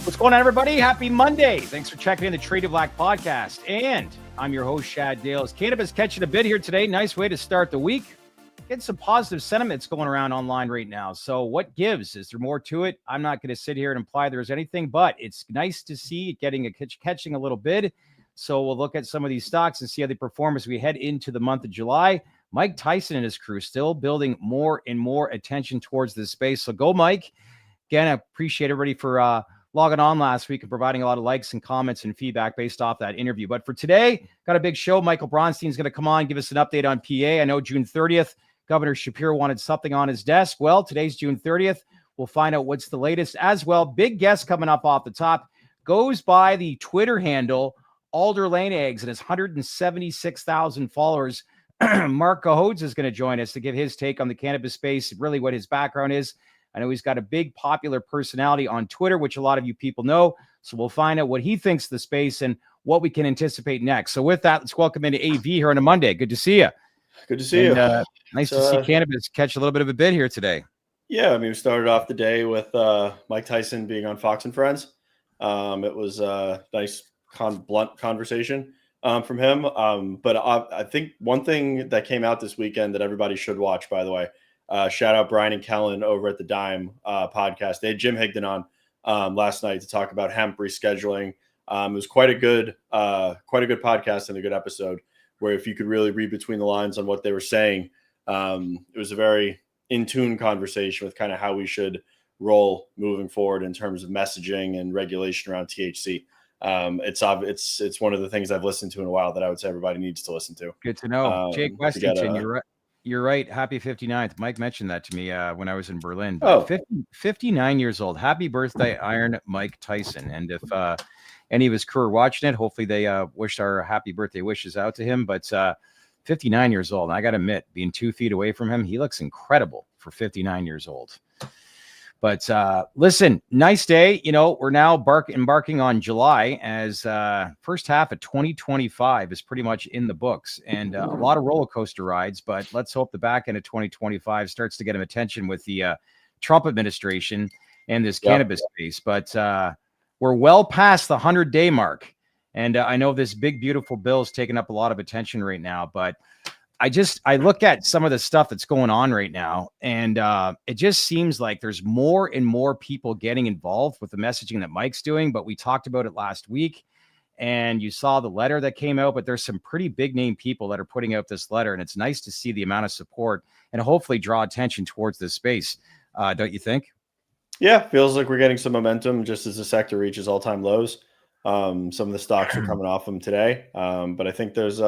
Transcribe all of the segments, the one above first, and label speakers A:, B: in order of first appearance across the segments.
A: What's going on, everybody? Happy Monday. Thanks for checking in the Trade of Black podcast. And I'm your host, Shad Dales. Cannabis catching a bit here today. Nice way to start the week. Getting some positive sentiments going around online right now. So what gives? Is there more to it? I'm not going to sit here and imply there's anything, but it's nice to see it getting catching a little bid. So we'll look at some of these stocks and see how they perform as we head into the month of July. Mike Tyson and his crew still building more and more attention towards this space. So go, Mike. Again, I appreciate everybody for logging on last week and providing a lot of likes and comments and feedback based off that interview. But for today, got a big show. Michael Bronstein is going to come on, give us an update on PA. I know June 30th, Governor Shapiro wanted something on his desk. Well, today's June 30th. We'll find out what's the latest as well. Big guest coming up off the top. Goes by the Twitter handle, Alder Lane Eggs, and his 176,000 followers. Marc Cohodes is going to join us to give his take on the cannabis space, really what his background is. I know he's got a big popular personality on Twitter, which a lot of you people know. So we'll find out what he thinks of the space and what we can anticipate next. So with that, let's welcome into AV here on a Monday. Good to see you.
B: Good to see you.
A: Nice to see cannabis catch a little bit of a bid here today.
B: Yeah, I mean, we started off the day with Mike Tyson being on Fox and Friends. It was a nice, blunt conversation from him. But I think one thing that came out this weekend that everybody should watch, by the way, shout out Brian and Kellen over at the Dime podcast. They had Jim Higdon on last night to talk about hemp rescheduling. It was quite a good podcast and a good episode where if you could really read between the lines on what they were saying, it was a very in tune conversation with kind of how we should roll moving forward in terms of messaging and regulation around THC. It's one of the things I've listened to in a while that I would say everybody needs to listen to.
A: Good to know. Jake Westington, you're right. Happy 59th. Mike mentioned that to me when I was in Berlin. 59 years old. Happy birthday, Iron Mike Tyson. And if any of his crew are watching it, hopefully they wish our happy birthday wishes out to him. But 59 years old. And I got to admit, being 2 feet away from him, he looks incredible for 59 years old. But listen, nice day. You know, we're now embarking on July as first half of 2025 is pretty much in the books and a lot of roller coaster rides. But let's hope the back end of 2025 starts to get him attention with the Trump administration and this cannabis space. But we're well past the 100-day mark. And I know this big, beautiful bill is taking up a lot of attention right now. But I look at some of the stuff that's going on right now, and it just seems like there's more and more people getting involved with the messaging that Mike's doing. But we talked about it last week, and you saw the letter that came out, but there's some pretty big name people that are putting out this letter, and it's nice to see the amount of support and hopefully draw attention towards this space. Don't you think? Yeah,
B: feels like we're getting some momentum just as the sector reaches all-time lows. Some of the stocks are coming off them today, but I think there's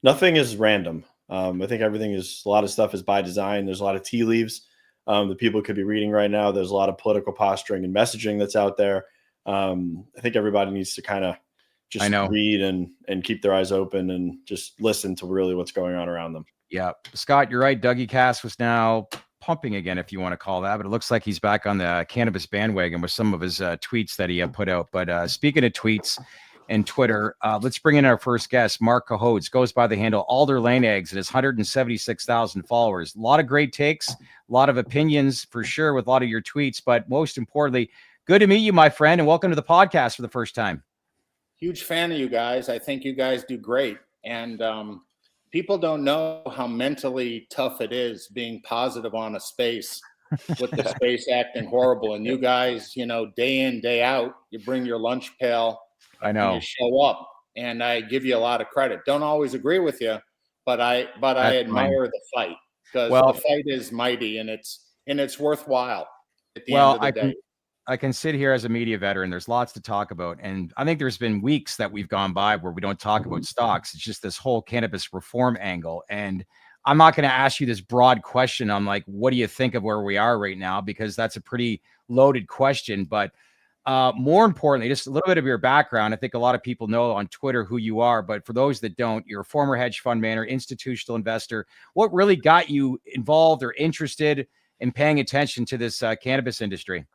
B: nothing is random. I think a lot of stuff is by design. There's a lot of tea leaves that people could be reading right now. There's a lot of political posturing and messaging that's out there. I think everybody needs to kind of just read and keep their eyes open and just listen to really what's going on around them.
A: Yeah. Scott, you're right. Dougie Cass was now pumping again, if you want to call that, but it looks like he's back on the cannabis bandwagon with some of his tweets that he put out. But speaking of tweets and Twitter, let's bring in our first guest. Marc Cohodes goes by the handle Alder Lane Eggs and his 176,000 followers. A lot of great takes, a lot of opinions for sure with a lot of your tweets, but most importantly, good to meet you, my friend, and welcome to the podcast for the first time.
C: Huge fan of you guys. I think you guys do great. And people don't know how mentally tough it is being positive on a space with the space acting horrible. And you guys, day in, day out, you bring your lunch pail.
A: I know.
C: You show up, and I give you a lot of credit. Don't always agree with you, but I admire the fight because the fight is mighty and it's worthwhile at the end of the day.
A: I can sit here as a media veteran. There's lots to talk about, and I think there's been weeks that we've gone by where we don't talk about stocks. It's just this whole cannabis reform angle, and I'm not going to ask you this broad question on like, what do you think of where we are right now? Because that's a pretty loaded question, but more importantly, just a little bit of your background. I think a lot of people know on Twitter who you are, but for those that don't, you're a former hedge fund manager, institutional investor. What really got you involved or interested in paying attention to this cannabis industry?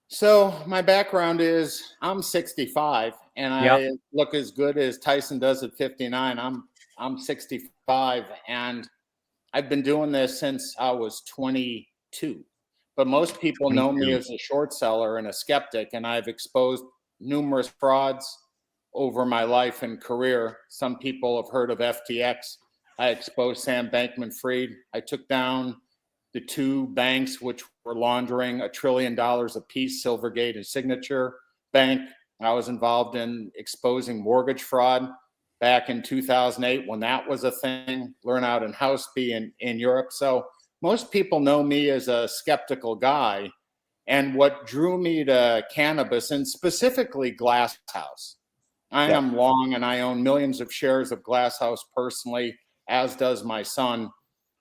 C: So my background is I'm 65 and I look as good as Tyson does at 59. I'm 65 and I've been doing this since I was 22. but most people
A: Me
C: know me
A: too.
C: as a short seller and a skeptic, and I've exposed numerous frauds over my life and career. Some people have heard of FTX. I exposed Sam Bankman-Fried. I took down the two banks which were laundering $1 trillion apiece, Silvergate and Signature Bank. I was involved in exposing mortgage fraud back in 2008 when that was a thing, learn out in Houseby in Europe. So most people know me as a skeptical guy. And what drew me to cannabis, and specifically Glass House, I am long and I own millions of shares of Glass House personally, as does my son.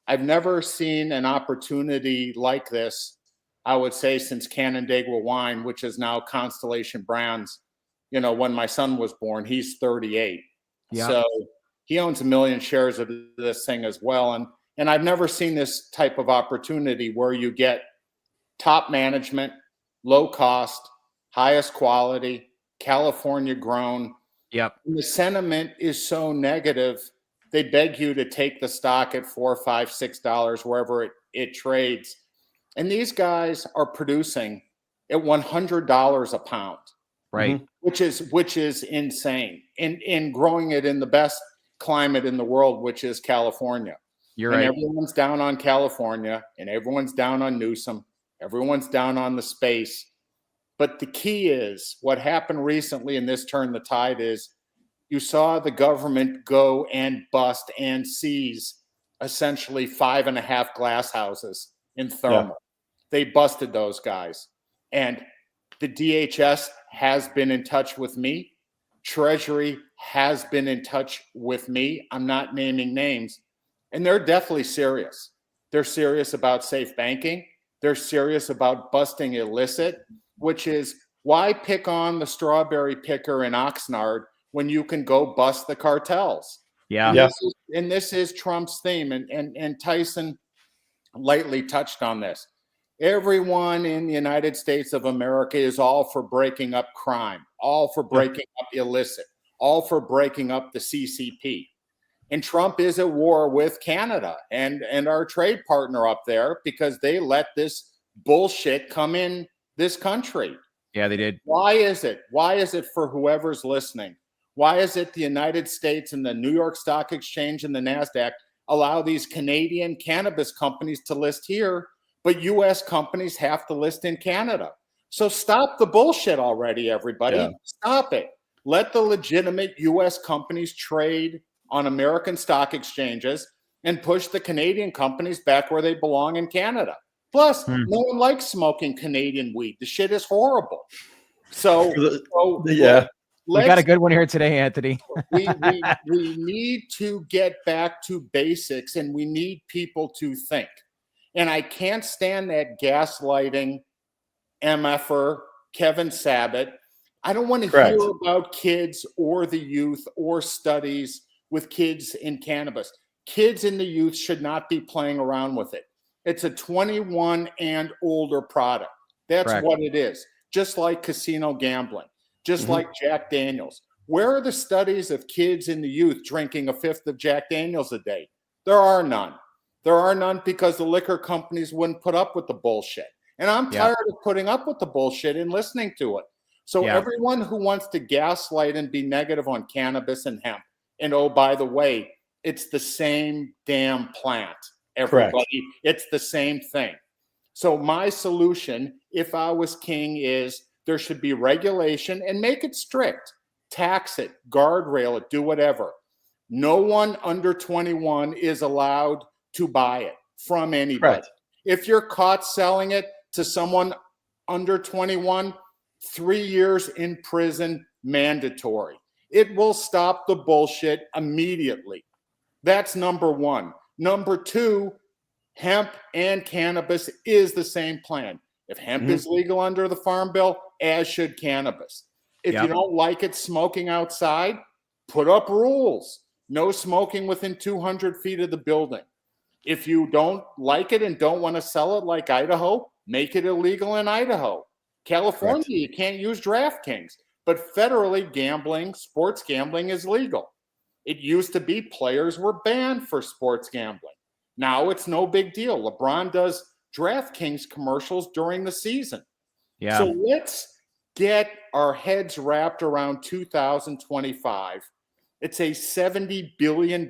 C: I've never seen an opportunity like this, I would say, since Canandaigua Wine, which is now Constellation Brands. You know, when my son was born, he's 38.
A: Yeah.
C: So he owns 1 million shares of this thing as well. And I've never seen this type of opportunity where you get top management, low cost, highest quality, California grown.
A: Yep.
C: And the sentiment is so negative. They beg you to take the stock at $4, $5, $6, wherever it trades. And these guys are producing at $100 a pound.
A: Right.
C: Which is insane. And growing it in the best climate in the world, which is California.
A: You're
C: and
A: right.
C: Everyone's down on California, and everyone's down on Newsom. Everyone's down on the space. But the key is what happened recently in this turn the tide is you saw the government go and bust and seize essentially 5.5 glass houses in thermal. Yeah. They busted those guys. And the DHS has been in touch with me. Treasury has been in touch with me. I'm not naming names. And they're definitely serious. They're serious about safe banking. They're serious about busting illicit, which is why pick on the strawberry picker in Oxnard when you can go bust the cartels?
A: Yeah.
C: And this is Trump's theme. And Tyson lightly touched on this. Everyone in the United States of America is all for breaking up crime, all for breaking up illicit, all for breaking up the CCP. And Trump is at war with Canada and our trade partner up there because they let this bullshit come in this country.
A: Yeah, they did.
C: Why is it? Why is it, for whoever's listening? Why is it the United States and the New York Stock Exchange and the NASDAQ allow these Canadian cannabis companies to list here, but U.S. companies have to list in Canada? So stop the bullshit already, everybody. Yeah. Stop it. Let the legitimate U.S. companies trade on American stock exchanges and push the Canadian companies back where they belong in Canada. Plus, no one likes smoking Canadian weed. The shit is horrible. So
A: yeah. We got a good one here today, Anthony.
C: we need to get back to basics, and we need people to think. And I can't stand that gaslighting MFer Kevin Sabbath. I don't want to hear about kids or the youth or studies with kids in cannabis. Kids and the youth should not be playing around with it. It's a 21 and older product. That's what it is. Just like casino gambling, just like Jack Daniels. Where are the studies of kids and the youth drinking a fifth of Jack Daniels a day? There are none. There are none because the liquor companies wouldn't put up with the bullshit. And I'm tired of putting up with the bullshit and listening to it. So everyone who wants to gaslight and be negative on cannabis and hemp, and oh, by the way, it's the same damn plant, everybody. It's the same thing. So my solution, if I was king, is there should be regulation and make it strict. Tax it, guardrail it, do whatever. No one under 21 is allowed to buy it from anybody. If you're caught selling it to someone under 21, 3 years in prison, mandatory. It will stop the bullshit immediately. That's number one. Number two, hemp and cannabis is the same plan. If hemp is legal under the Farm Bill, as should cannabis. If you don't like it smoking outside, put up rules. No smoking within 200 feet of the building. If you don't like it and don't want to sell it like Idaho, make it illegal in Idaho. California, you can't use DraftKings. But federally, gambling, sports gambling is legal. It used to be players were banned for sports gambling. Now it's no big deal. LeBron does DraftKings commercials during the season.
A: Yeah.
C: So let's get our heads wrapped around 2025. It's a $70 billion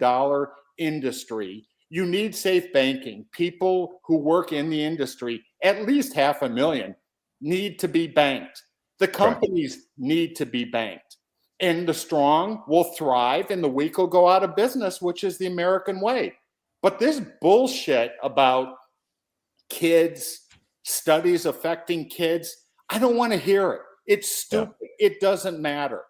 C: industry. You need safe banking. People who work in the industry, at least 500,000, need to be banked. The companies need to be banked. And the strong will thrive and the weak will go out of business, which is the American way. But this bullshit about kids, studies affecting kids, I don't want to hear it. It's stupid. Yeah. It doesn't matter.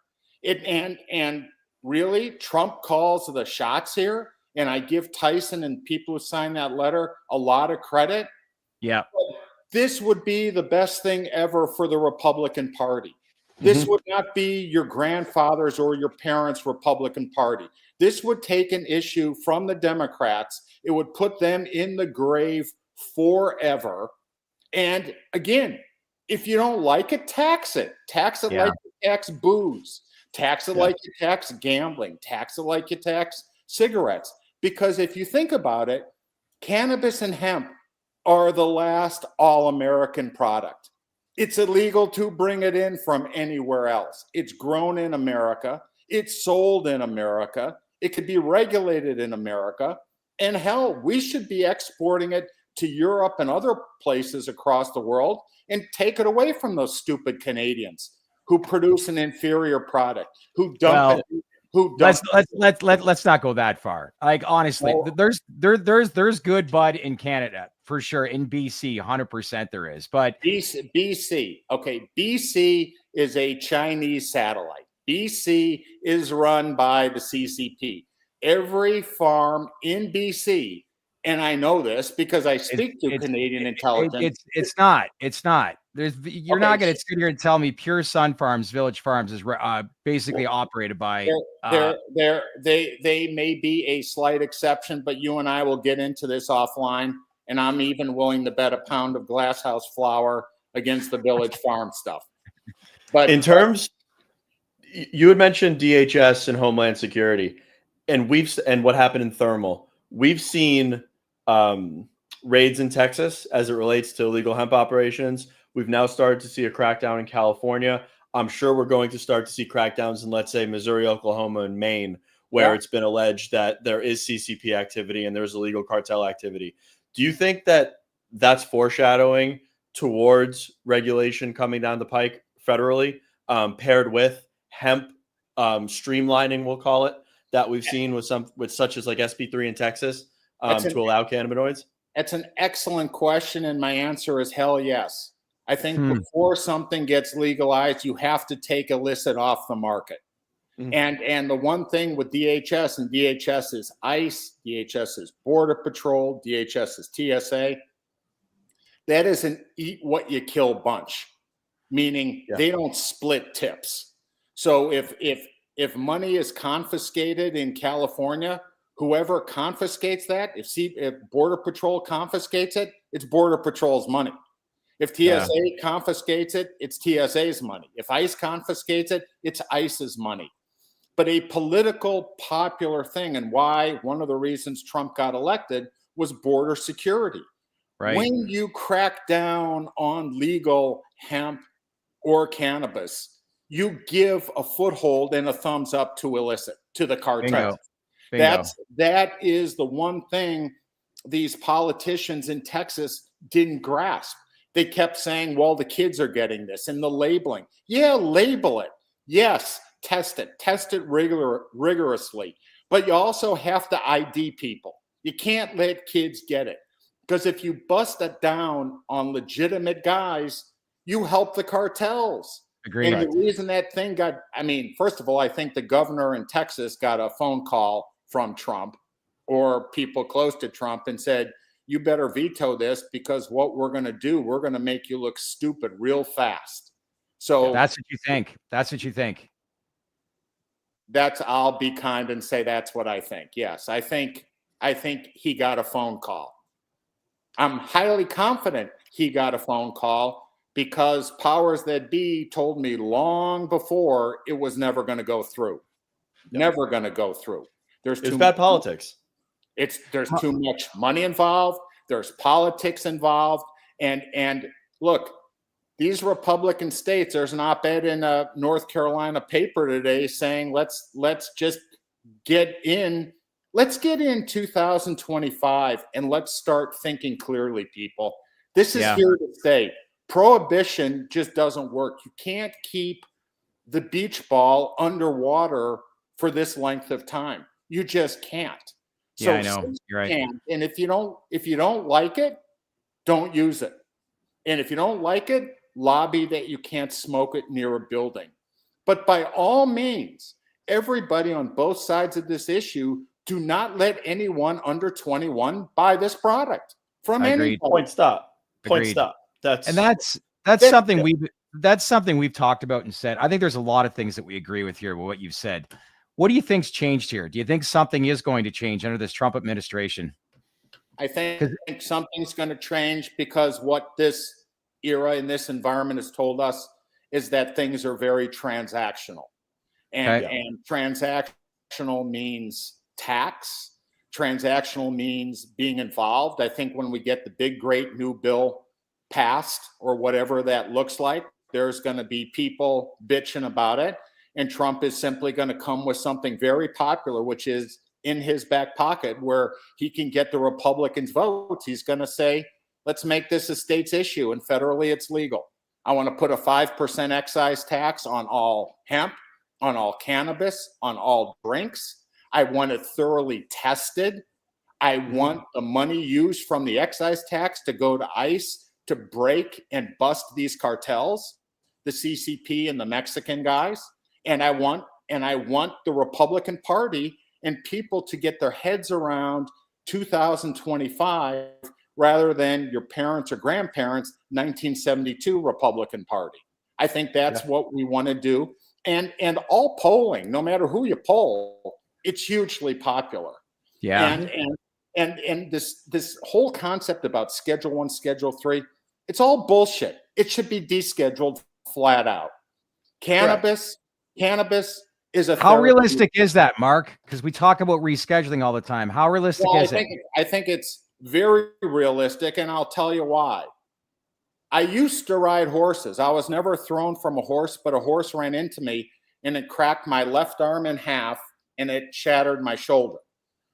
C: And really, Trump calls the shots here. And I give Tyson and people who signed that letter a lot of credit.
A: Yeah.
C: But this would be the best thing ever for the Republican Party. This would not be your grandfather's or your parents' Republican Party. This would take an issue from the Democrats. It would put them in the grave forever. And again, if you don't like it, tax it. Tax it like you tax booze. Tax it like you tax gambling. Tax it like you tax cigarettes. Because if you think about it, cannabis and hemp are the last all-American product. It's illegal to bring it in from anywhere else. It's grown in America. It's sold in America. It could be regulated in America. And hell, we should be exporting it to Europe and other places across the world and take it away from those stupid Canadians who produce an inferior product, who dump it.
A: Let's not go that far. Like, honestly, there's good bud in Canada for sure. In BC, 100% there is. But
C: BC, okay, BC is a Chinese satellite. BC is run by the CCP. Every farm in BC, and I know this because I speak to Canadian intelligence.
A: It's not. You're not going to sit here and tell me Pure Sun Farms, Village Farms is basically operated by.
C: They may be a slight exception, but you and I will get into this offline. And I'm even willing to bet a pound of glasshouse flour against the Village Farm stuff. But
B: in terms, you had mentioned DHS and Homeland Security, and what happened in thermal. We've seen raids in Texas as it relates to illegal hemp operations. We've now started to see a crackdown in California. I'm sure we're going to start to see crackdowns in, let's say, Missouri, Oklahoma, and Maine, where it's been alleged that there is CCP activity and there's illegal cartel activity. Do you think that that's foreshadowing towards regulation coming down the pike federally, paired with hemp streamlining, we'll call it, that we've seen with such as like SB3 in Texas to allow cannabinoids?
C: That's an excellent question, and my answer is hell yes. I think before something gets legalized, you have to take illicit off the market. And the one thing with DHS, and DHS is ICE, DHS is Border Patrol, DHS is TSA, that is an eat what you kill bunch, meaning they don't split tips. So if money is confiscated in California, whoever confiscates that, if Border Patrol confiscates it, it's Border Patrol's money. If TSA confiscates it, it's TSA's money. If ICE confiscates it, it's ICE's money. But a political popular thing, and why one of the reasons Trump got elected was border security. Right. When you crack down on legal hemp or cannabis, you give a foothold and a thumbs up to illicit, to the cartel. Bingo. That is the one thing these politicians in Texas didn't grasp. They kept saying, well, the kids are getting this, and the labeling. Yeah, label it. Yes, test it rigorously. But you also have to ID people. You can't let kids get it. Because if you bust it down on legitimate guys, you help the cartels.
A: Agreed.
C: And the reason that thing first of all, I think the governor in Texas got a phone call from Trump or people close to Trump and said, you better veto this because what we're going to do, we're going to make you look stupid real fast. So
A: that's what you think.
C: I'll be kind and say that's what I think. Yes, I think he got a phone call. I'm highly confident he got a phone call because powers that be told me long before it was never going to go through. Never going to go through. There's
B: bad politics.
C: There's too much money involved. There's politics involved. And look, these Republican states, there's an op-ed in a North Carolina paper today saying, let's just get in 2025 and let's start thinking clearly, people. This is here to stay. Prohibition just doesn't work. You can't keep the beach ball underwater for this length of time. You just can't. So
A: I know. You're right.
C: And if you don't like it, don't use it. And if you don't like it, lobby that you can't smoke it near a building. But by all means, everybody on both sides of this issue, do not let anyone under 21 buy this product from any
B: point. Stop. That's
A: something we've talked about and said. I think there's a lot of things that we agree with here with what you've said. What do you think's changed here? Do you think something is going to change under this Trump administration?
C: I think something's going to change because what this era in this environment has told us is that things are very transactional. And transactional means tax. Transactional means being involved. I think when we get the big, great new bill passed or whatever that looks like, there's going to be people bitching about it. And Trump is simply going to come with something very popular, which is in his back pocket where he can get the Republicans' votes. He's going to say, let's make this a state's issue and federally it's legal. I want to put a 5% excise tax on all hemp, on all cannabis, on all drinks. I want it thoroughly tested. I want the money used from the excise tax to go to ICE to break and bust these cartels, the CCP and the Mexican guys. And I want the Republican Party and people to get their heads around 2025 rather than your parents or grandparents' 1972 Republican Party. I think that's what we want to do. And all polling, no matter who you poll, it's hugely popular. Yeah. And this whole concept about Schedule 1, Schedule 3, it's all bullshit. It should be descheduled flat out. Cannabis is a
A: How realistic is that, Mark? Because we talk about rescheduling all the time. How realistic is it?
C: I think it's very realistic, and I'll tell you why. I used to ride horses. I was never thrown from a horse, but a horse ran into me, and it cracked my left arm in half, and it shattered my shoulder.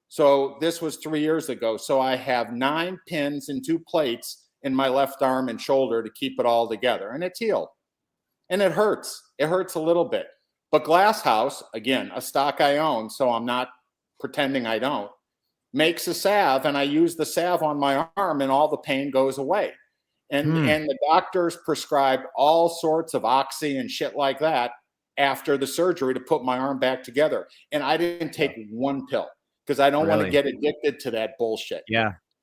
C: So this was 3 years ago. So I have 9 pins and 2 plates in my left arm and shoulder to keep it all together, and it's healed. And it hurts. It hurts a little bit. But Glass House, again, a stock I own, so I'm not pretending I don't, makes a salve, and I use the salve on my arm, and all the pain goes away. And the doctors prescribed all sorts of oxy and shit like that after the surgery to put my arm back together. And I didn't take one pill because I don't want to get addicted to that bullshit.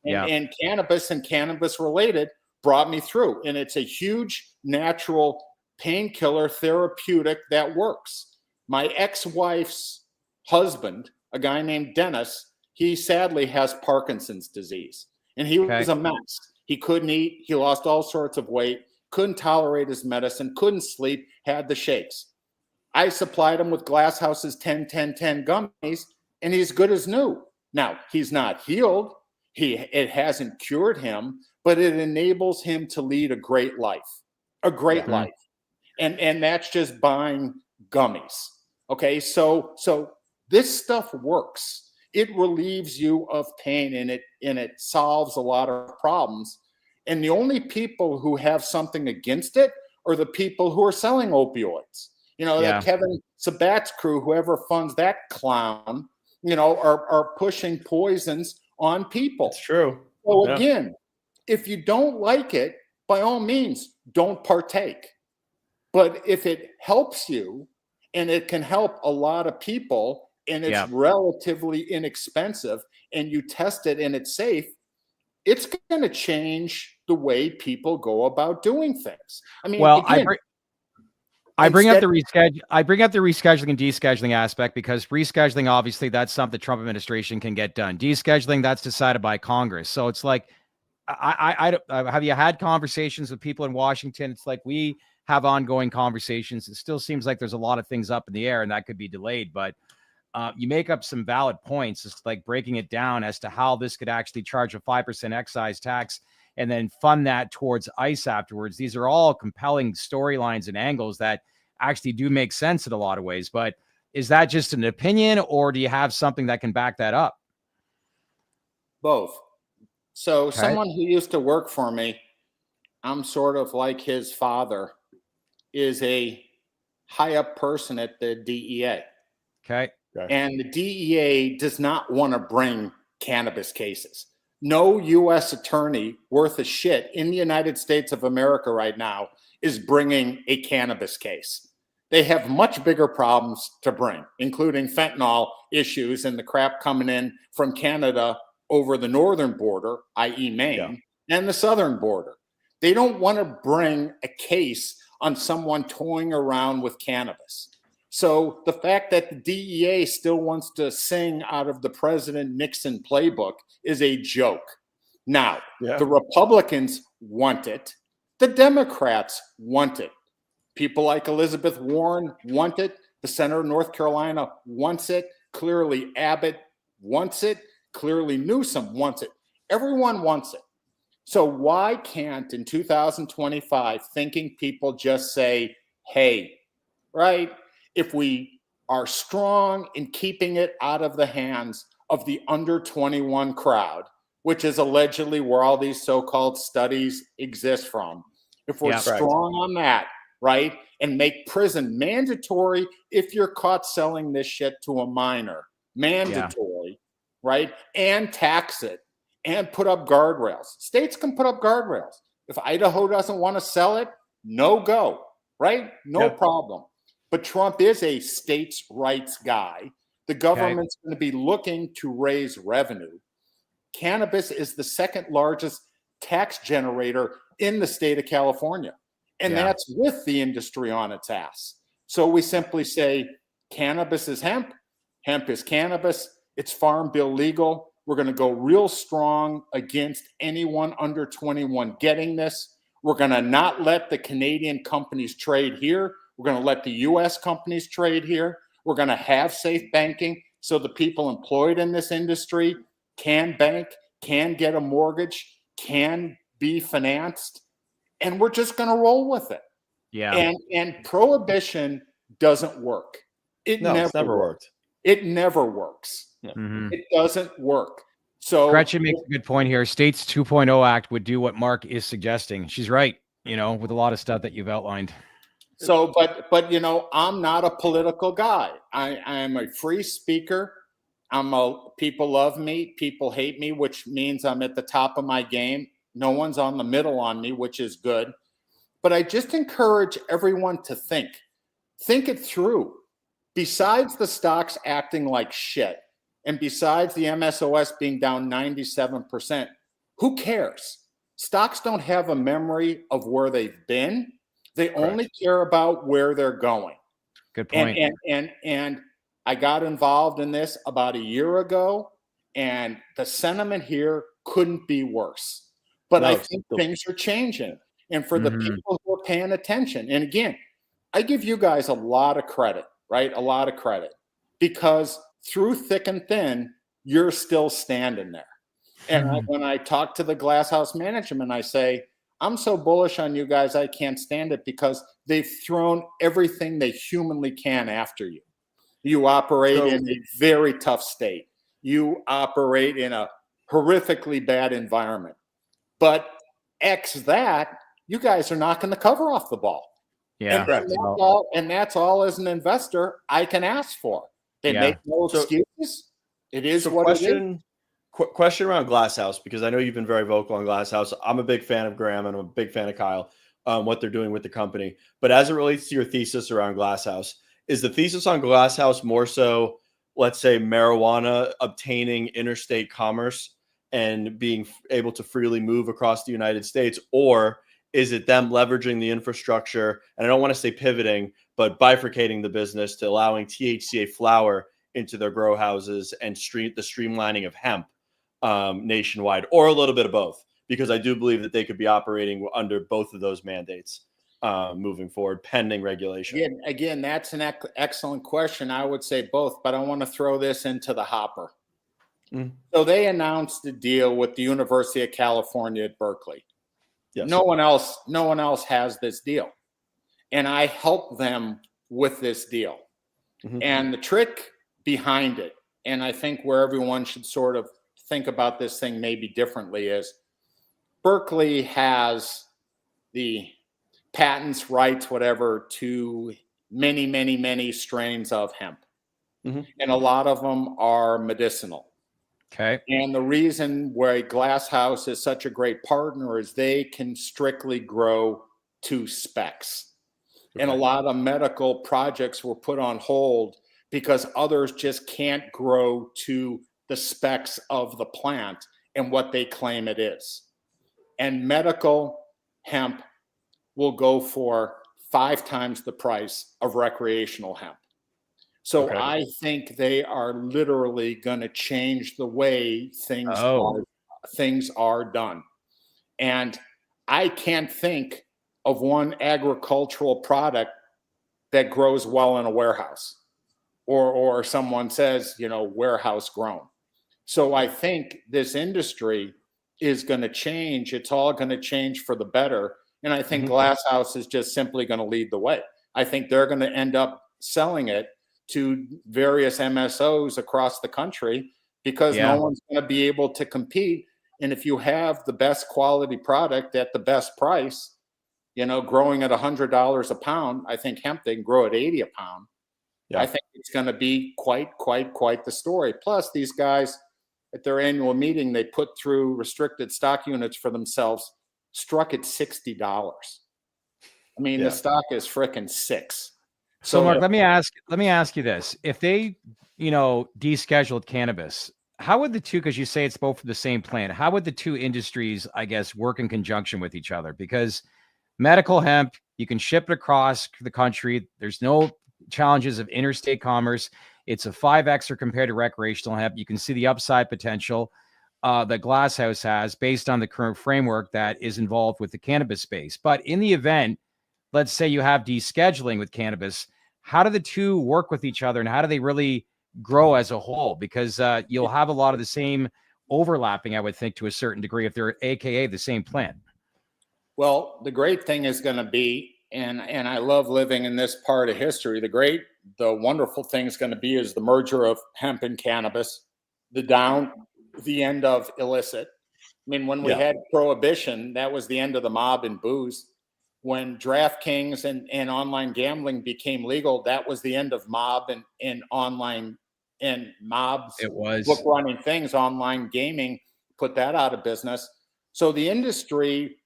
C: And cannabis and cannabis related brought me through. And it's a huge natural painkiller therapeutic that works. My ex-wife's husband, a guy named Dennis, he sadly has Parkinson's disease. And he was a mess. He couldn't eat. He lost all sorts of weight, couldn't tolerate his medicine, couldn't sleep, had the shakes. I supplied him with Glass House's 10-10-10 gummies, and he's good as new. Now, he's not healed. It hasn't cured him, but it enables him to lead a great life, life. And that's just buying gummies. Okay, so this stuff works. It relieves you of pain, and it solves a lot of problems. And the only people who have something against it are the people who are selling opioids. That Kevin Sabat's crew, whoever funds that clown, are pushing poisons on people.
B: It's true.
C: So again, if you don't like it, by all means, don't partake. But if it helps you and it can help a lot of people and it's relatively inexpensive and you test it and it's safe, it's going to change the way people go about doing things. I mean,
A: I bring up the rescheduling and descheduling aspect because rescheduling, obviously, that's something the Trump administration can get done. Descheduling, that's decided by Congress. So it's like, I have you had conversations with people in Washington? It's like we have ongoing conversations. It still seems like there's a lot of things up in the air and that could be delayed. But you make up some valid points. It's like breaking it down as to how this could actually charge a 5% excise tax and then fund that towards ICE afterwards. These are all compelling storylines and angles that actually do make sense in a lot of ways. But is that just an opinion, or do you have something that can back that up?
C: Both. So someone who used to work for me, I'm sort of like his father, is a high up person at the DEA.
A: Okay.
C: And the DEA does not want to bring cannabis cases. No U.S. attorney worth a shit in the United States of America right now is bringing a cannabis case. They have much bigger problems to bring, including fentanyl issues and the crap coming in from Canada over the northern border, i.e. Maine, and the southern border. They don't want to bring a case on someone toying around with cannabis. So the fact that the DEA still wants to sing out of the President Nixon playbook is a joke. Now, the Republicans want it. The Democrats want it. People like Elizabeth Warren want it. The senator of North Carolina wants it. Clearly Abbott wants it. Clearly Newsom wants it. Everyone wants it. So why can't, in 2025, thinking people just say, hey, right? If we are strong in keeping it out of the hands of the under 21 crowd, which is allegedly where all these so-called studies exist from, if we're strong on that, right, and make prison mandatory if you're caught selling this shit to a minor, mandatory, right, and tax it and put up guardrails. States can put up guardrails. If Idaho doesn't want to sell it, no go, right? No problem. But Trump is a states' rights guy. The government's going to be looking to raise revenue. Cannabis is the second largest tax generator in the state of California. And that's with the industry on its ass. So we simply say cannabis is hemp, hemp is cannabis, it's farm bill legal. We're going to go real strong against anyone under 21 getting this. We're going to not let the Canadian companies trade here. We're going to let the U.S. companies trade here. We're going to have safe banking so the people employed in this industry can bank, can get a mortgage, can be financed, and we're just going to roll with it. And prohibition doesn't work. It's never worked. It never works. It doesn't work. So
A: Gretchen makes a good point here. States 2.0 Act would do what Mark is suggesting. She's right, with a lot of stuff that you've outlined.
C: So, but I'm not a political guy. I am a free speaker. People love me, people hate me, which means I'm at the top of my game. No one's on the middle on me, which is good. But I just encourage everyone to think it through. Besides the stocks acting like shit, and besides the MSOS being down 97%, who cares? Stocks don't have a memory of where they've been. They only care about where they're going.
A: Good point.
C: And I got involved in this about a year ago, and the sentiment here couldn't be worse. But I think things are changing. And for the people who are paying attention, and again, I give you guys a lot of credit, right? A lot of credit. Because through thick and thin, you're still standing there. And when I talk to the Glasshouse management, I say, I'm so bullish on you guys, I can't stand it because they've thrown everything they humanly can after you. You operate in a very tough state. You operate in a horrifically bad environment. But X that, you guys are knocking the cover off the ball.
A: Yeah.
C: And that's all as an investor I can ask for. They make no excuses. It is what it is.
B: Question around Glasshouse, because I know you've been very vocal on Glasshouse. I'm a big fan of Graham and I'm a big fan of Kyle, what they're doing with the company. But as it relates to your thesis around Glasshouse, is the thesis on Glasshouse more so, let's say, marijuana obtaining interstate commerce and being able to freely move across the United States? Or is it them leveraging the infrastructure, and I don't want to say pivoting, but bifurcating the business to allowing THCA flower into their grow houses and the streamlining of hemp nationwide, or a little bit of both? Because I do believe that they could be operating under both of those mandates. moving forward, pending regulation?
C: Again, that's an excellent question. I would say both, but I want to throw this into the hopper. So they announced a deal with the University of California at Berkeley.
B: Yes.
C: No one else has this deal. And I helped them with this deal. And the trick behind it, and I think where everyone should sort of think about this thing maybe differently, is Berkeley has the patents, rights, whatever, to many, many, many strains of hemp. And a lot of them are medicinal.
A: Okay.
C: And the reason why Glass House is such a great partner is they can strictly grow to specs. And a lot of medical projects were put on hold because others just can't grow to the specs of the plant and what they claim it is. And medical hemp will go for 5 times the price of recreational hemp. So I think they are literally going to change the way things are done. And I can't think of one agricultural product that grows well in a warehouse, or someone says, warehouse grown. So I think this industry is going to change. It's all going to change for the better. And I think Glass House is just simply going to lead the way. I think they're going to end up selling it to various MSOs across the country because no one's going to be able to compete. And if you have the best quality product at the best price, growing at $100 a pound, I think hemp, they can grow at 80 a pound. I think it's going to be quite the story. Plus, these guys at their annual meeting, they put through restricted stock units for themselves, struck at $60. I mean, the stock is frickin' $6.
A: So Mark, let me ask you this. If they, descheduled cannabis, how would the two, because you say it's both for the same plant, how would the two industries, I guess, work in conjunction with each other? Because medical hemp, you can ship it across the country. There's no challenges of interstate commerce. It's a 5Xer compared to recreational hemp. You can see the upside potential that Glass House has based on the current framework that is involved with the cannabis space. But in the event, let's say you have descheduling with cannabis, how do the two work with each other and how do they really grow as a whole? Because you'll have a lot of the same overlapping, I would think, to a certain degree, if they're AKA the same plant.
C: Well, the great thing is going to be, and I love living in this part of history, the wonderful thing is going to be is the merger of hemp and cannabis, the end of illicit. I mean, when we had prohibition, that was the end of the mob and booze. When DraftKings and online gambling became legal, that was the end of mob and online and mobs.
A: It was
C: book running things. Online gaming put that out of business. So the industry,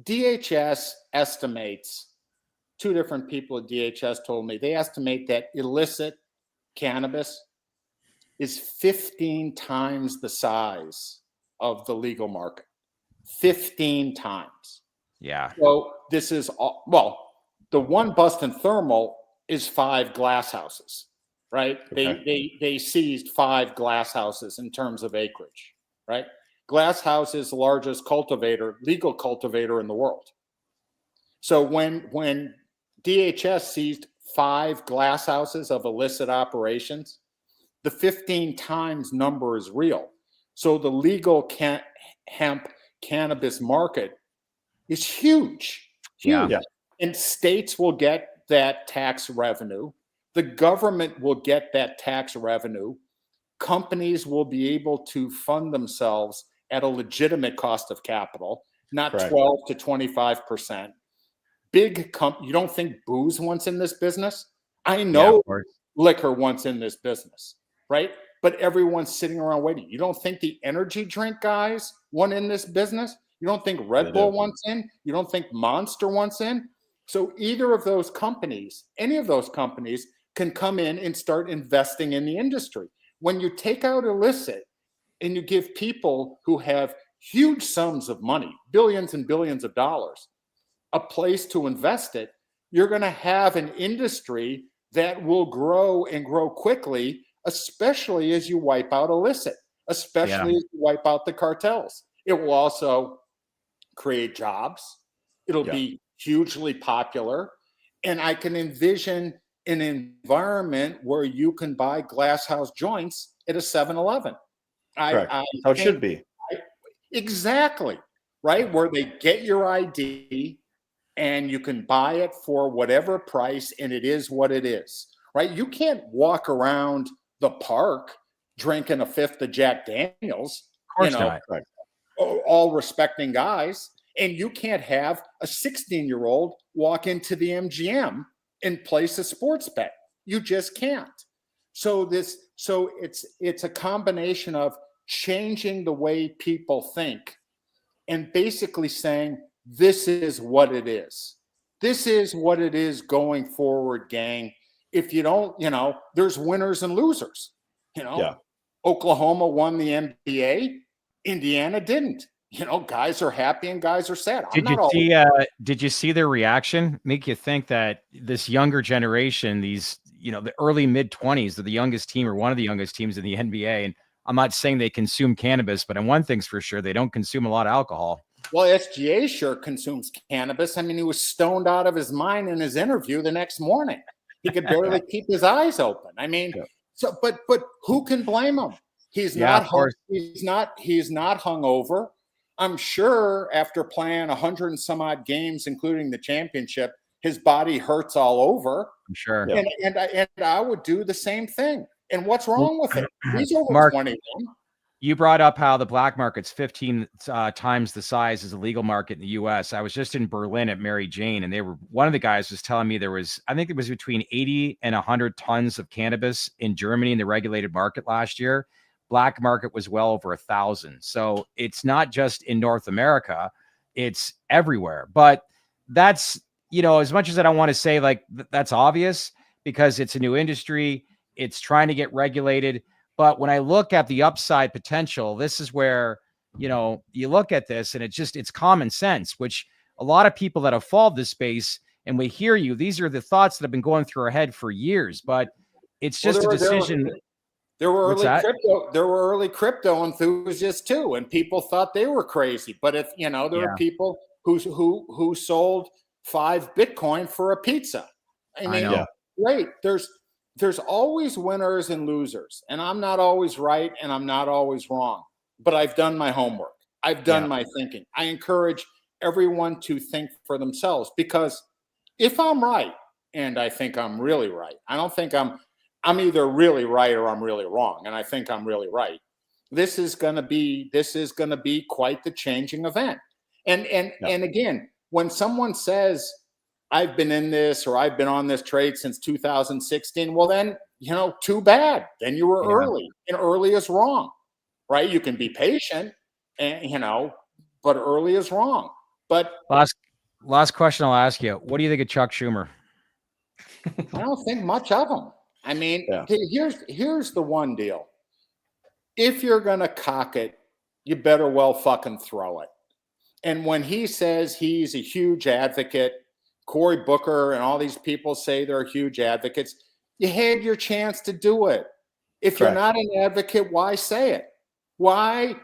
C: DHS estimates, 2 different people at DHS told me, they estimate that illicit cannabis is 15 times the size of the legal market. 15 times.
A: Yeah.
C: So this is, the one Boston Thermal is 5 glass houses, right? They seized 5 glass houses in terms of acreage, right? Glass House is the largest legal cultivator in the world. So when DHS seized 5 glass houses of illicit operations, the 15 times number is real. So the legal hemp cannabis market is huge.
A: Yeah.
C: And states will get that tax revenue. The government will get that tax revenue. Companies will be able to fund themselves at a legitimate cost of capital, not 12 to 25%. You don't think booze wants in this business? I know liquor wants in this business, right? But everyone's sitting around waiting. You don't think the energy drink guys want in this business? You don't think Red Bull wants in? You don't think Monster wants in? So either of those companies, any of those companies, can come in and start investing in the industry. When you take out illicit and you give people who have huge sums of money, billions and billions of dollars, a place to invest it, you're going to have an industry that will grow and grow quickly, especially as you wipe out illicit, especially as you wipe out the cartels. It will also create jobs. It'll be hugely popular. And I can envision an environment where you can buy glass house joints at a 7-Eleven.
B: Correct. How it should be.
C: Exactly. Right? Where they get your ID and you can buy it for whatever price, and it is what it is. Right? You can't walk around the park drinking a fifth of Jack Daniels.
A: Of course not.
B: Right.
C: All respecting guys. And you can't have a 16-year-old walk into the MGM and place a sports bet. You just can't. So it's a combination of changing the way people think and basically saying, this is what it is. This is what it is going forward, gang. If you don't, there's winners and losers. Oklahoma won the NBA. Indiana didn't. Guys are happy and guys are sad.
A: Did you see their reaction? Make you think that this younger generation, these, the early mid-20s, they're the youngest team or one of the youngest teams in the NBA. And I'm not saying they consume cannabis, but one thing's for sure, they don't consume a lot of alcohol.
C: Well, SGA sure consumes cannabis. I mean, he was stoned out of his mind in his interview the next morning. He could barely keep his eyes open. I mean, but who can blame him? He's not hungover. I'm sure after playing 100 and some odd games, including the championship, his body hurts all over.
A: I'm sure.
C: And I would do the same thing. And what's wrong with it? He's over
A: Mark,
C: 21.
A: You brought up how the black market's 15 times the size as the legal market in the U.S. I was just in Berlin at Mary Jane, and one of the guys was telling me I think it was between 80 and 100 tons of cannabis in Germany in the regulated market last year. Black market was well over 1,000. So it's not just in North America, it's everywhere. But that's, as much as I don't want to say like that's obvious because it's a new industry, it's trying to get regulated. But when I look at the upside potential, this is where, you look at this and it's common sense, which a lot of people that have followed this space and we hear you, these are the thoughts that have been going through our head for years, but it's just a decision.
C: There were early crypto enthusiasts too, and people thought they were crazy. But if there were people who sold 5 Bitcoin for a pizza. I mean, great. There's always winners and losers, and I'm not always right and I'm not always wrong. But I've done my homework. I've done my thinking. I encourage everyone to think for themselves, because if I'm right, and I think I'm really right, I don't think I'm either really right or I'm really wrong. And I think I'm really right. This is going to be quite the changing event. And again, when someone says, I've been in this or I've been on this trade since 2016, well then, too bad. Then you were early, and early is wrong, right? You can be patient and, but early is wrong. But
A: last question I'll ask you. What do you think of Chuck Schumer?
C: I don't think much of him. I mean, here's the one deal. If you're going to cock it, you better well fucking throw it. And when he says he's a huge advocate, Cory Booker and all these people say they're huge advocates, you had your chance to do it. If you're not an advocate, why say it? Why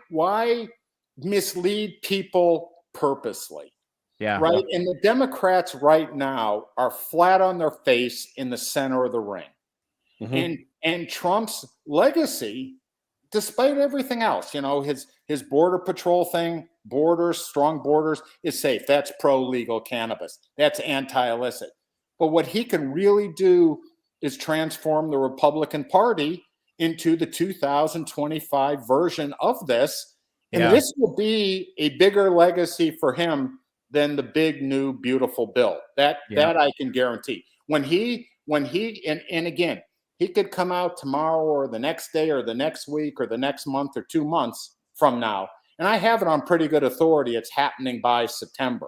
C: mislead people purposely?
A: Yeah.
C: Right. And the Democrats right now are flat on their face in the center of the ring. Mm-hmm. And Trump's legacy, despite everything else, his border patrol thing, strong borders is safe. That's pro-legal cannabis. That's anti-illicit. But what he can really do is transform the Republican Party into the 2025 version of this. And this will be a bigger legacy for him than the big, new, beautiful bill. That I can guarantee. When he again, he could come out tomorrow or the next day or the next week or the next month or 2 months from now. And I have it on pretty good authority. It's happening by September.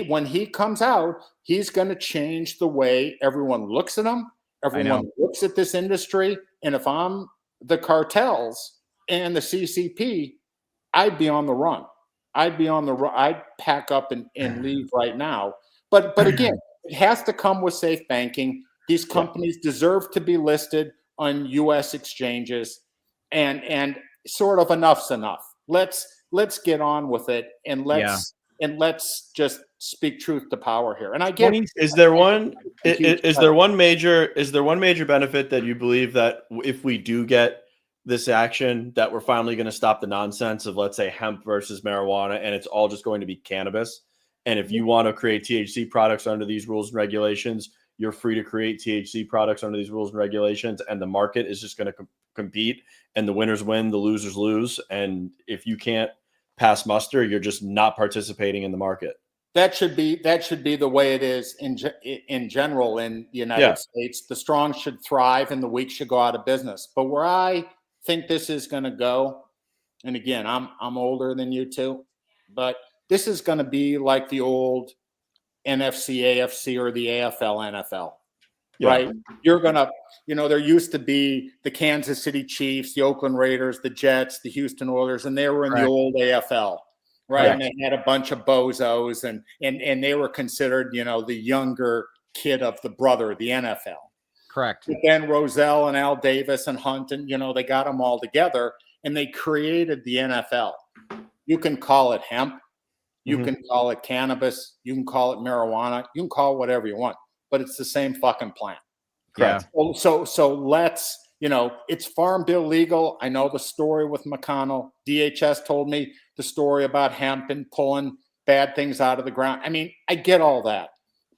C: When he comes out, he's going to change the way everyone looks at him. Everyone looks at this industry. And if I'm the cartels and the CCP, I'd be on the run. I'd pack up and leave right now. But again, it has to come with safe banking. These companies deserve to be listed on U.S. exchanges, and enough's enough. Let's get on with it, and let's just speak truth to power here. And I get.
B: Is there one major benefit that you believe that if we do get this action, that we're finally going to stop the nonsense of, let's say, hemp versus marijuana, and it's all just going to be cannabis? And if you want to create THC products under these rules and regulations, you're free to create THC products under these rules and regulations, and the market is just going to compete, and the winners win, the losers lose. And if you can't pass muster, you're just not participating in the market.
C: That should be the way it is in general in the United States. The strong should thrive and the weak should go out of business. But where I think this is going to go, and again, I'm older than you two, but this is going to be like the old NFC, AFC, or the AFL, NFL, right? You're going to, there used to be the Kansas City Chiefs, the Oakland Raiders, the Jets, the Houston Oilers, and they were in the old AFL. Right. And they had a bunch of bozos and they were considered, the younger kid of the brother of the NFL.
A: Correct.
C: But then Rozelle and Al Davis and Hunt, and, they got them all together and they created the NFL. You can call it hemp. You can call it cannabis. You can call it marijuana. You can call it whatever you want, but it's the same fucking plant.
A: Correct.
C: Yeah. So let's, it's farm bill legal. I know the story with McConnell. DHS told me the story about hemp and pulling bad things out of the ground. I mean, I get all that.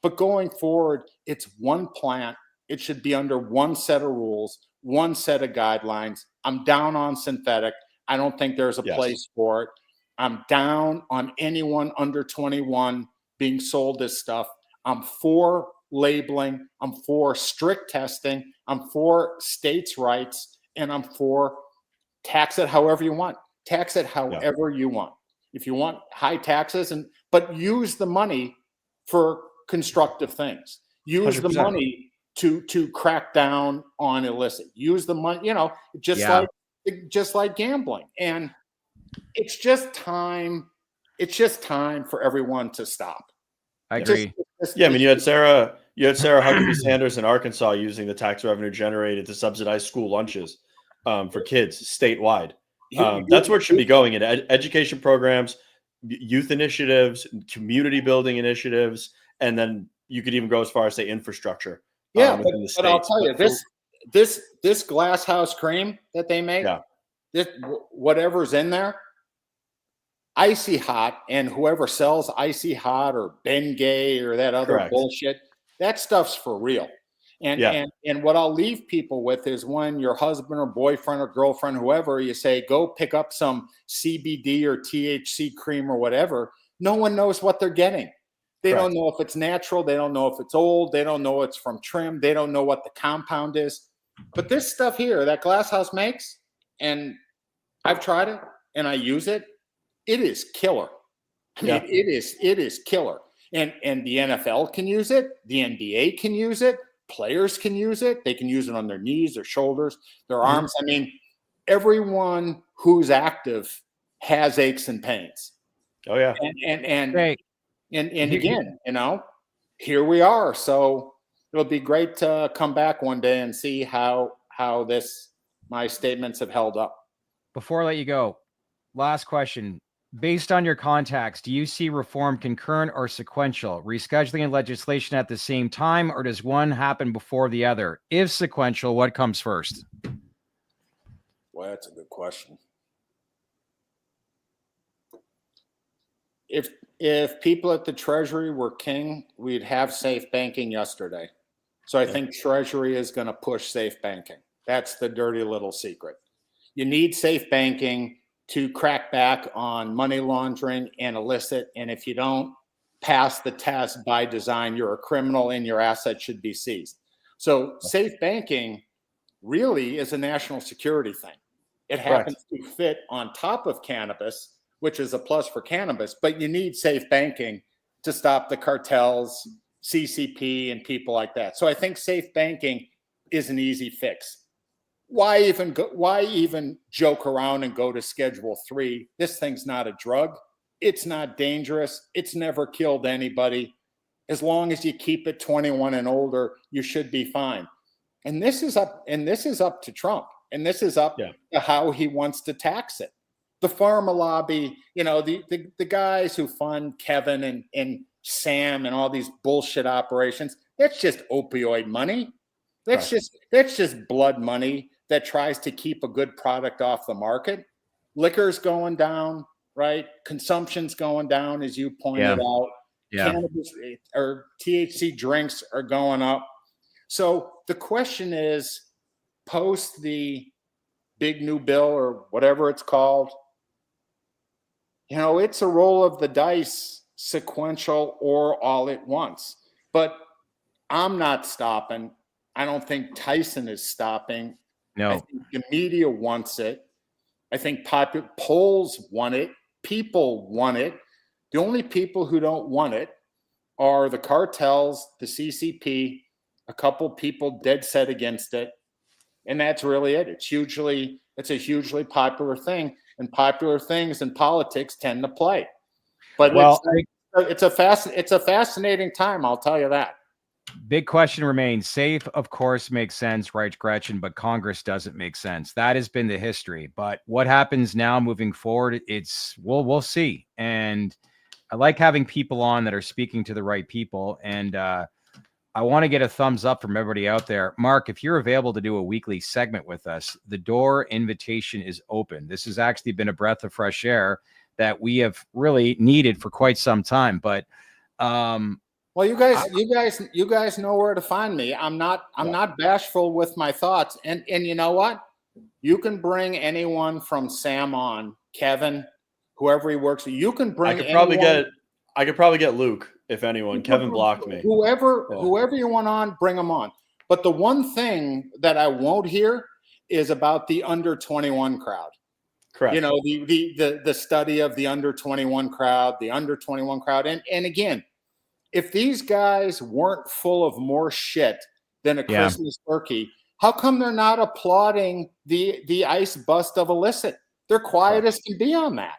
C: But going forward, it's one plant. It should be under one set of rules, one set of guidelines. I'm down on synthetic. I don't think there's a place for it. I'm down on anyone under 21 being sold this stuff. I'm for labeling. I'm for strict testing. I'm for states' rights. And I'm for tax it however you want. Tax it however you want. If you want high taxes, but use the money for constructive things. Use 100%. The money to crack down on illicit. Use the money, just like gambling. And it's just time. It's just time for everyone to stop.
A: I agree.
B: You had Sarah Huckabee Sanders in Arkansas using the tax revenue generated to subsidize school lunches for kids statewide. That's where it should be going in education programs, youth initiatives, community building initiatives, and then you could even go as far as say infrastructure.
C: But I'll tell you, this glass house cream that they make, this whatever's in there, Icy Hot, and whoever sells Icy Hot or Bengay or that other bullshit, that stuff's for real. And what I'll leave people with is when your husband or boyfriend or girlfriend, whoever, you say, go pick up some CBD or THC cream or whatever, no one knows what they're getting. They don't know if it's natural. They don't know if it's old. They don't know it's from trim. They don't know what the compound is. But this stuff here that Glass House makes, and I've tried it and I use it, it is killer. I mean, it is killer. And the NFL can use it. The NBA can use it. Players can use it. They can use it on their knees, their shoulders, their arms. I mean, everyone who's active has aches and pains.
B: Oh yeah.
C: And again, here we are. So it'll be great to come back one day and see how my statements have held up.
A: Before I let you go, last question. Based on your contacts, do you see reform concurrent or sequential, rescheduling and legislation at the same time, or does one happen before the other? If sequential, what comes first?
C: Well, that's a good question. If people at the Treasury were king, we'd have safe banking yesterday. So I think Treasury is going to push safe banking. That's the dirty little secret. You need safe banking to crack back on money laundering and illicit. And if you don't pass the test by design, you're a criminal and your assets should be seized. So safe banking really is a national security thing. It happens to fit on top of cannabis, which is a plus for cannabis, but you need safe banking to stop the cartels, CCP, and people like that. So I think safe banking is an easy fix. Why even joke around and go to Schedule 3? This thing's not a drug. It's not dangerous. It's never killed anybody. As long as you keep it 21 and older, you should be fine. And this is up to Trump. And this is up to how he wants to tax it. The pharma lobby, the guys who fund Kevin and Sam and all these bullshit operations. That's just opioid money. That's just blood money that tries to keep a good product off the market. Liquor's going down, right? Consumption's going down, as you pointed out.
A: Yeah.
C: Cannabis or THC drinks are going up. So the question is, post the big new bill or whatever it's called, it's a roll of the dice, sequential or all at once. But I'm not stopping. I don't think Tyson is stopping.
A: No.
C: I think the media wants it. I think polls want it. People want it. The only people who don't want it are the cartels, the CCP, a couple people dead set against it. And that's really it. It's a hugely popular thing, and popular things in politics tend to play. But it's a fascinating time, I'll tell you that.
A: Big question remains. Safe, of course, makes sense, right, Gretchen? But Congress doesn't make sense. That has been the history. But what happens now moving forward? We'll see. And I like having people on that are speaking to the right people. And I want to get a thumbs up from everybody out there. Mark, if you're available to do a weekly segment with us, the door invitation is open. This has actually been a breath of fresh air that we have really needed for quite some time. But
C: well, you guys know where to find me. I'm not bashful with my thoughts. And you know what? You can bring anyone from Sam on, Kevin, whoever he works with. You can bring
B: I could probably get Luke, if anyone. Kevin blocked me.
C: Whoever you want on, bring them on. But the one thing that I won't hear is about the under 21 crowd.
B: Correct.
C: The study of the under 21 crowd, And again, if these guys weren't full of more shit than a Christmas turkey, how come they're not applauding the ICE bust of Illicit? They're quiet as can be on that.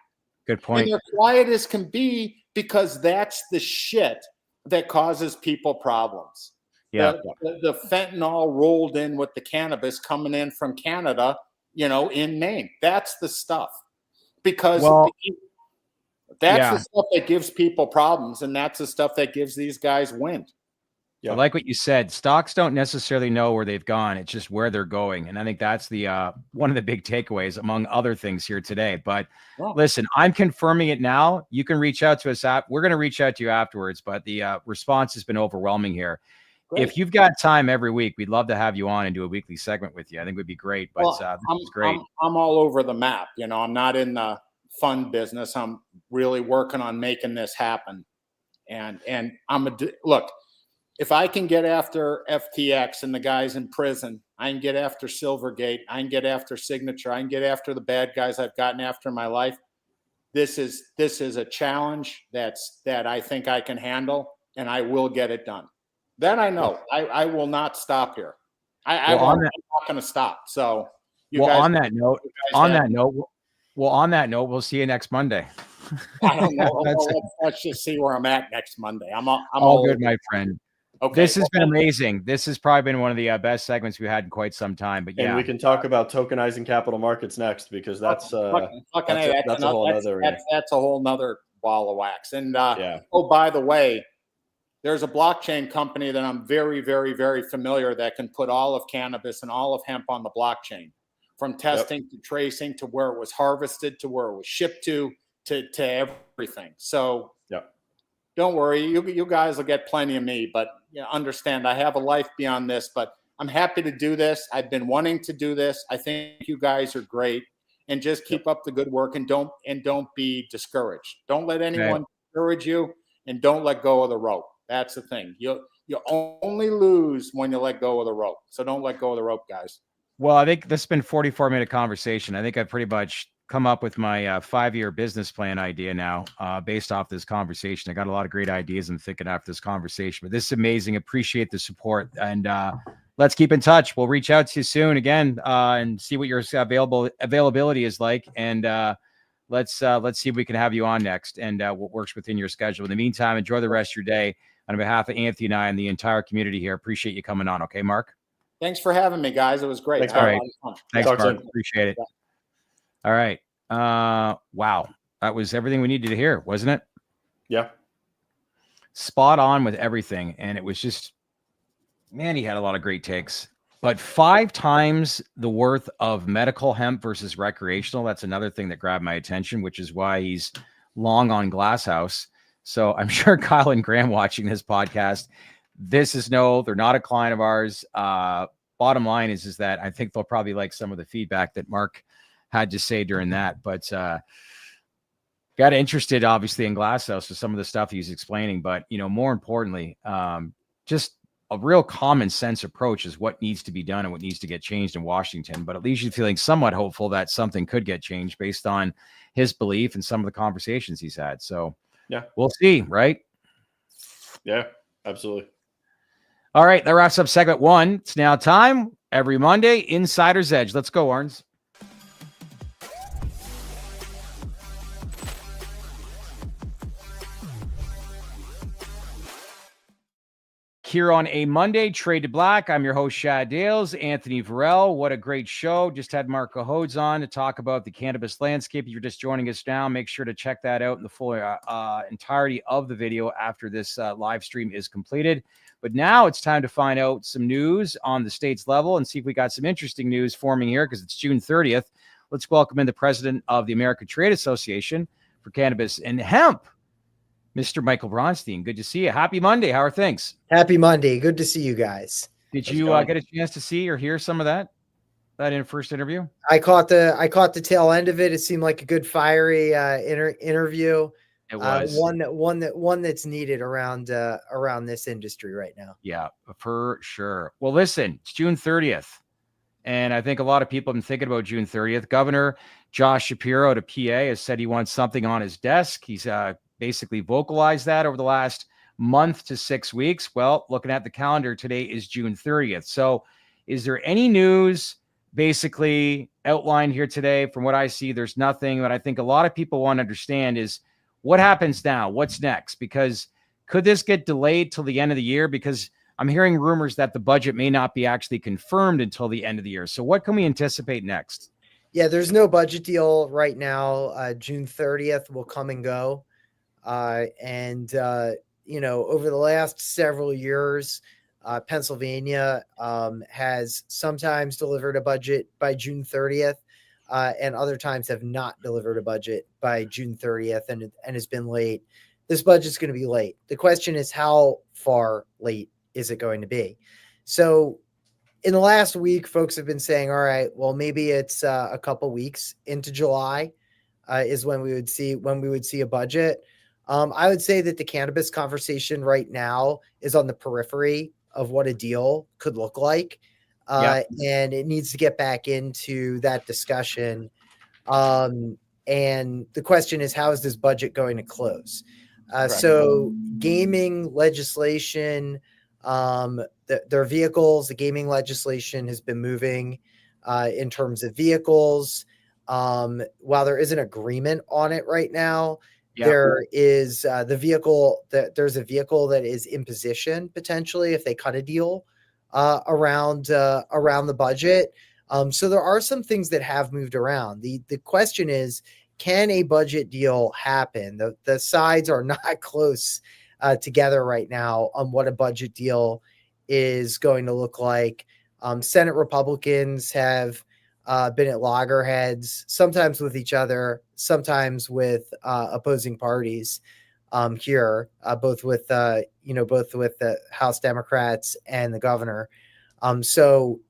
A: Good point.
C: And they're quiet as can be because that's the shit that causes people problems.
A: Yeah.
C: The fentanyl rolled in with the cannabis coming in from Canada, in Maine. That's the stuff. Because that's the stuff that gives people problems, and that's the stuff that gives these guys wind.
A: Yeah. I like what you said. Stocks don't necessarily know where they've gone. It's just where they're going. And I think that's the one of the big takeaways among other things here today. But listen, I'm confirming it now. You can reach out to us. We're going to reach out to you afterwards, but the response has been overwhelming here. Great. If you've got time every week, we'd love to have you on and do a weekly segment with you. I think it would be great. But this is great.
C: I'm all over the map. I'm not in the fund business. I'm really working on making this happen. And look, if I can get after FTX and the guys in prison, I can get after Silvergate, I can get after Signature, I can get after the bad guys I've gotten after in my life. This is a challenge that I think I can handle, and I will get it done. That I know. I will not stop here. I'm not going to stop. So
A: on that note, we'll see you next Monday.
C: I don't know. Let's just see where I'm at next Monday. I'm
A: all good, my friend.
C: Okay.
A: This has been amazing. This has probably been one of the best segments we've had in quite some time. But
B: and we can talk about tokenizing capital markets next, because that's a
C: whole nother ball of wax. And oh, by the way, there's a blockchain company that I'm very, very, very familiar that can put all of cannabis and all of hemp on the blockchain, from testing to tracing to where it was harvested to where it was shipped to everything. So don't worry, you guys will get plenty of me, but understand I have a life beyond this, but I'm happy to do this. I've been wanting to do this. I think you guys are great, and just keep up the good work, and don't be discouraged. Don't let anyone discourage you, and don't let go of the rope. That's the thing. You only lose when you let go of the rope. So don't let go of the rope, guys.
A: Well, I think this has been a 44-minute conversation. I think I've pretty much come up with my 5-year business plan idea now based off this conversation. I got a lot of great ideas I'm thinking after this conversation, but this is amazing. Appreciate the support, and let's keep in touch. We'll reach out to you soon again and see what your availability is like. And let's see if we can have you on next and what works within your schedule. In the meantime, enjoy the rest of your day. On behalf of Anthony and I and the entire community here, appreciate you coming on. Okay, Mark?
C: Thanks for having me, guys. It was great.
A: Thanks, Mark. Appreciate it. All right. Wow. That was everything we needed to hear, wasn't it?
B: Yeah.
A: spot on with everything. And it was just, man, he had a lot of great takes. But 5 times the worth of medical hemp versus recreational, that's another thing that grabbed my attention, which is why he's long on Glasshouse. So I'm sure Kyle and Graham watching this podcast, they're not a client of ours. Bottom line is that I think they'll probably like some of the feedback that Mark had to say during that. But got interested, obviously, in Glasshouse with some of the stuff he's explaining. But, more importantly, just a real common sense approach is what needs to be done and what needs to get changed in Washington. But at least you're feeling somewhat hopeful that something could get changed based on his belief and some of the conversations he's had. So
B: yeah,
A: we'll see, right?
B: Yeah, absolutely.
A: All right, that wraps up segment 1. It's now time, every Monday, Insider's Edge. Let's go, Arns. Here on a Monday, Trade to Black. I'm your host, Shad Dales. Anthony Varrell. What a great show. Just had Marc Cohodes on to talk about the cannabis landscape. If you're just joining us now, make sure to check that out in the full entirety of the video after this live stream is completed. But now it's time to find out some news on the state's level and see if we got some interesting news forming here because it's June 30th. Let's welcome in the president of the American Trade Association for Cannabis and Hemp, Mr. Michael Bronstein. Good to see you. Happy Monday. How are things?
D: Happy Monday. Good to see you guys.
A: Did you get a chance to see or hear some of that in first interview?
D: I caught the tail end of it. It seemed like a good fiery interview.
A: It was
D: one that's needed around this industry right now.
A: Yeah, for sure. Well, listen, it's June 30th. And I think a lot of people have been thinking about June 30th. Governor Josh Shapiro to PA has said he wants something on his desk. He's basically vocalized that over the last month to 6 weeks. Well, looking at the calendar, today is June 30th. So is there any news basically outlined here today? From what I see, there's nothing. But I think a lot of people want to understand is what happens now? What's next? Because could this get delayed till the end of the year? Because I'm hearing rumors that the budget may not be actually confirmed until the end of the year. So what can we anticipate next?
D: Yeah, there's no budget deal right now. June 30th will come and go. Over the last several years, Pennsylvania has sometimes delivered a budget by June 30th and other times have not delivered a budget by June 30th and has been late. This budget's going to be late. The question is, how far late is it going to be? So in the last week, folks have been saying, all right, well, maybe it's a couple weeks into July is when we would see a budget. I would say that the cannabis conversation right now is on the periphery of what a deal could look like. And it needs to get back into that discussion. And the question is, how is this budget going to close? So gaming legislation, their vehicles, the gaming legislation has been moving in terms of vehicles. While there isn't agreement on it right now, there is there's a vehicle that is in position potentially if they cut a deal around the budget. So there are some things that have moved around. The question is, can a budget deal happen? The sides are not close together right now on what a budget deal is going to look like. Senate Republicans have been at loggerheads, sometimes with each other, sometimes with opposing parties here, both with the House Democrats and the governor. So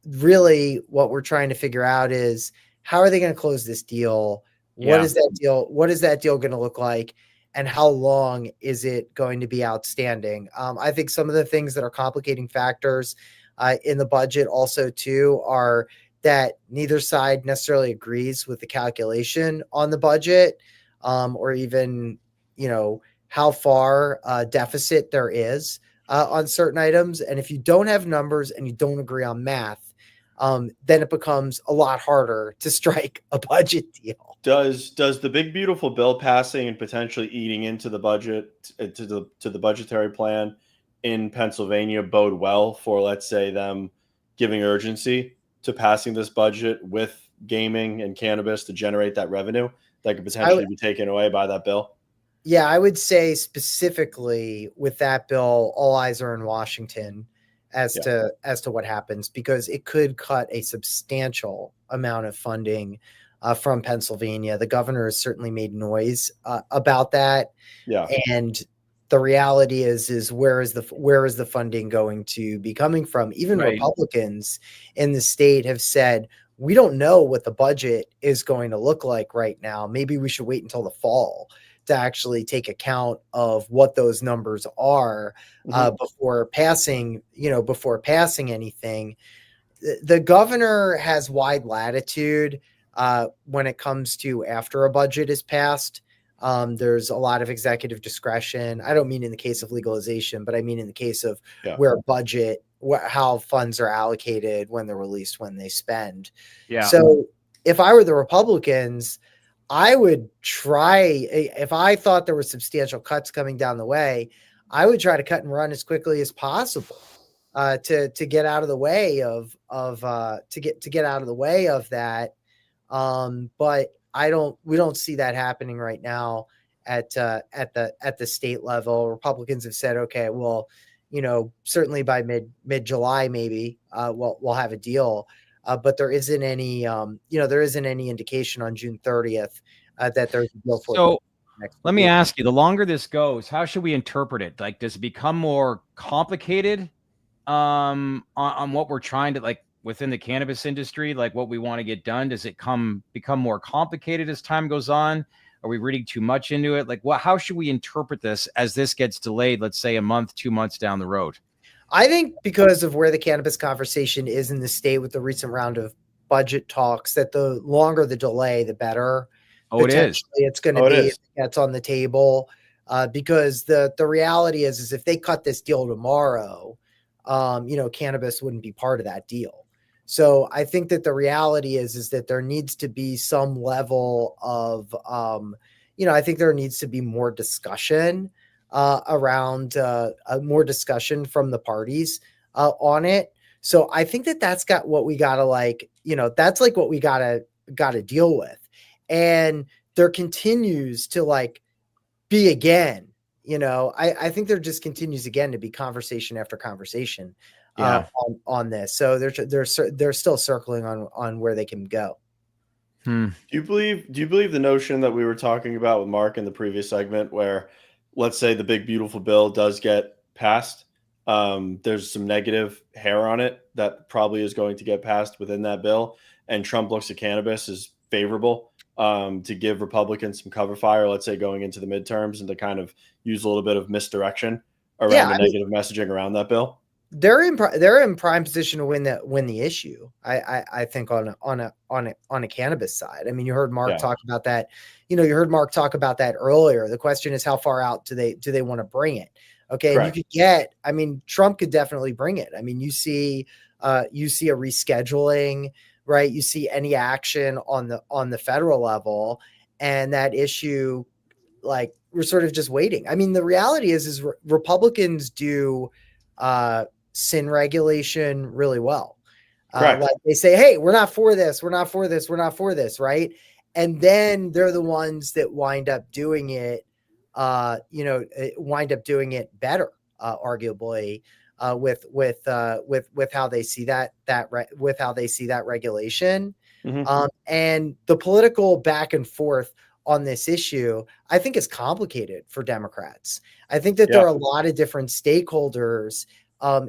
D: really what we're trying to figure out is, how are they going to close this deal? What is that deal? What is that deal going to look like? And how long is it going to be outstanding? I think some of the things that are complicating factors in the budget also too are that neither side necessarily agrees with the calculation on the budget, or even, how far deficit there is on certain items. And if you don't have numbers and you don't agree on math, then it becomes a lot harder to strike a budget deal.
B: Does the big beautiful bill passing and potentially eating into the budget to the budgetary plan in Pennsylvania bode well for, let's say, them giving urgency to passing this budget with gaming and cannabis to generate that revenue that could potentially be taken away by that bill?
D: Yeah, I would say specifically with that bill, all eyes are in Washington as to what happens, because it could cut a substantial amount of funding from Pennsylvania. The governor has certainly made noise about that.
B: Yeah.
D: And the reality is where is the funding going to be coming from? Even Republicans in the state have said, we don't know what the budget is going to look like right now. Maybe we should wait until the fall to actually take account of what those numbers are before passing anything. The governor has wide latitude when it comes to after a budget is passed. There's a lot of executive discretion. I don't mean in the case of legalization, but I mean in the case of how funds are allocated, when they're released, when they spend.
A: Yeah.
D: So if I were the Republicans, I would try, if I thought there were substantial cuts coming down the way, I would try to cut and run as quickly as possible to get out of the way of that. But we don't see that happening right now at the state level. Republicans have said, okay, well, certainly by mid July, maybe we'll have a deal. But there isn't any indication on June 30th that there's a deal for.
A: So let me ask you: the longer this goes, how should we interpret it? Like, does it become more complicated on what we're trying to, like, within the cannabis industry, like what we want to get done? Does it become more complicated as time goes on? Are we reading too much into it? Like, how should we interpret this as this gets delayed, let's say a month, 2 months down the road?
D: I think because of where the cannabis conversation is in the state with the recent round of budget talks, that the longer the delay, the better.
A: Oh, it is.
D: It's going to be if that's on the table, because the reality is if they cut this deal tomorrow, cannabis wouldn't be part of that deal. So I think that the reality is that there needs to be some level of, I think there needs to be more discussion around more discussion from the parties on it. So I think that's got what we gotta that's like what we gotta deal with. And there continues to be again, I think there just continues again to be conversation after conversation on this. So they're still circling on where they can go.
B: Do you believe the notion that we were talking about with Mark in the previous segment, where let's say the big beautiful bill does get passed, there's some negative hair on it that probably is going to get passed within that bill, and Trump looks at cannabis as favorable to give Republicans some cover fire, let's say going into the midterms, and to kind of use a little bit of misdirection around the negative messaging around that bill?
D: They're in prime position to win the issue. I think on a cannabis side. I mean, you heard Mark talk about that. You heard Mark talk about that earlier. The question is, how far out do they want to bring it? Okay. Correct. And you could get, Trump could definitely bring it. I mean, you see a rescheduling, right? You see any action on the federal level, and that issue, we're sort of just waiting. I mean, the reality is Republicans do sin regulation really well. They say, hey, we're not for this. We're not for this. We're not for this. Right. And then they're the ones that wind up doing it, better, arguably, with how they see that regulation. Mm-hmm. And the political back and forth on this issue, I think, is complicated for Democrats. I think that there are a lot of different stakeholders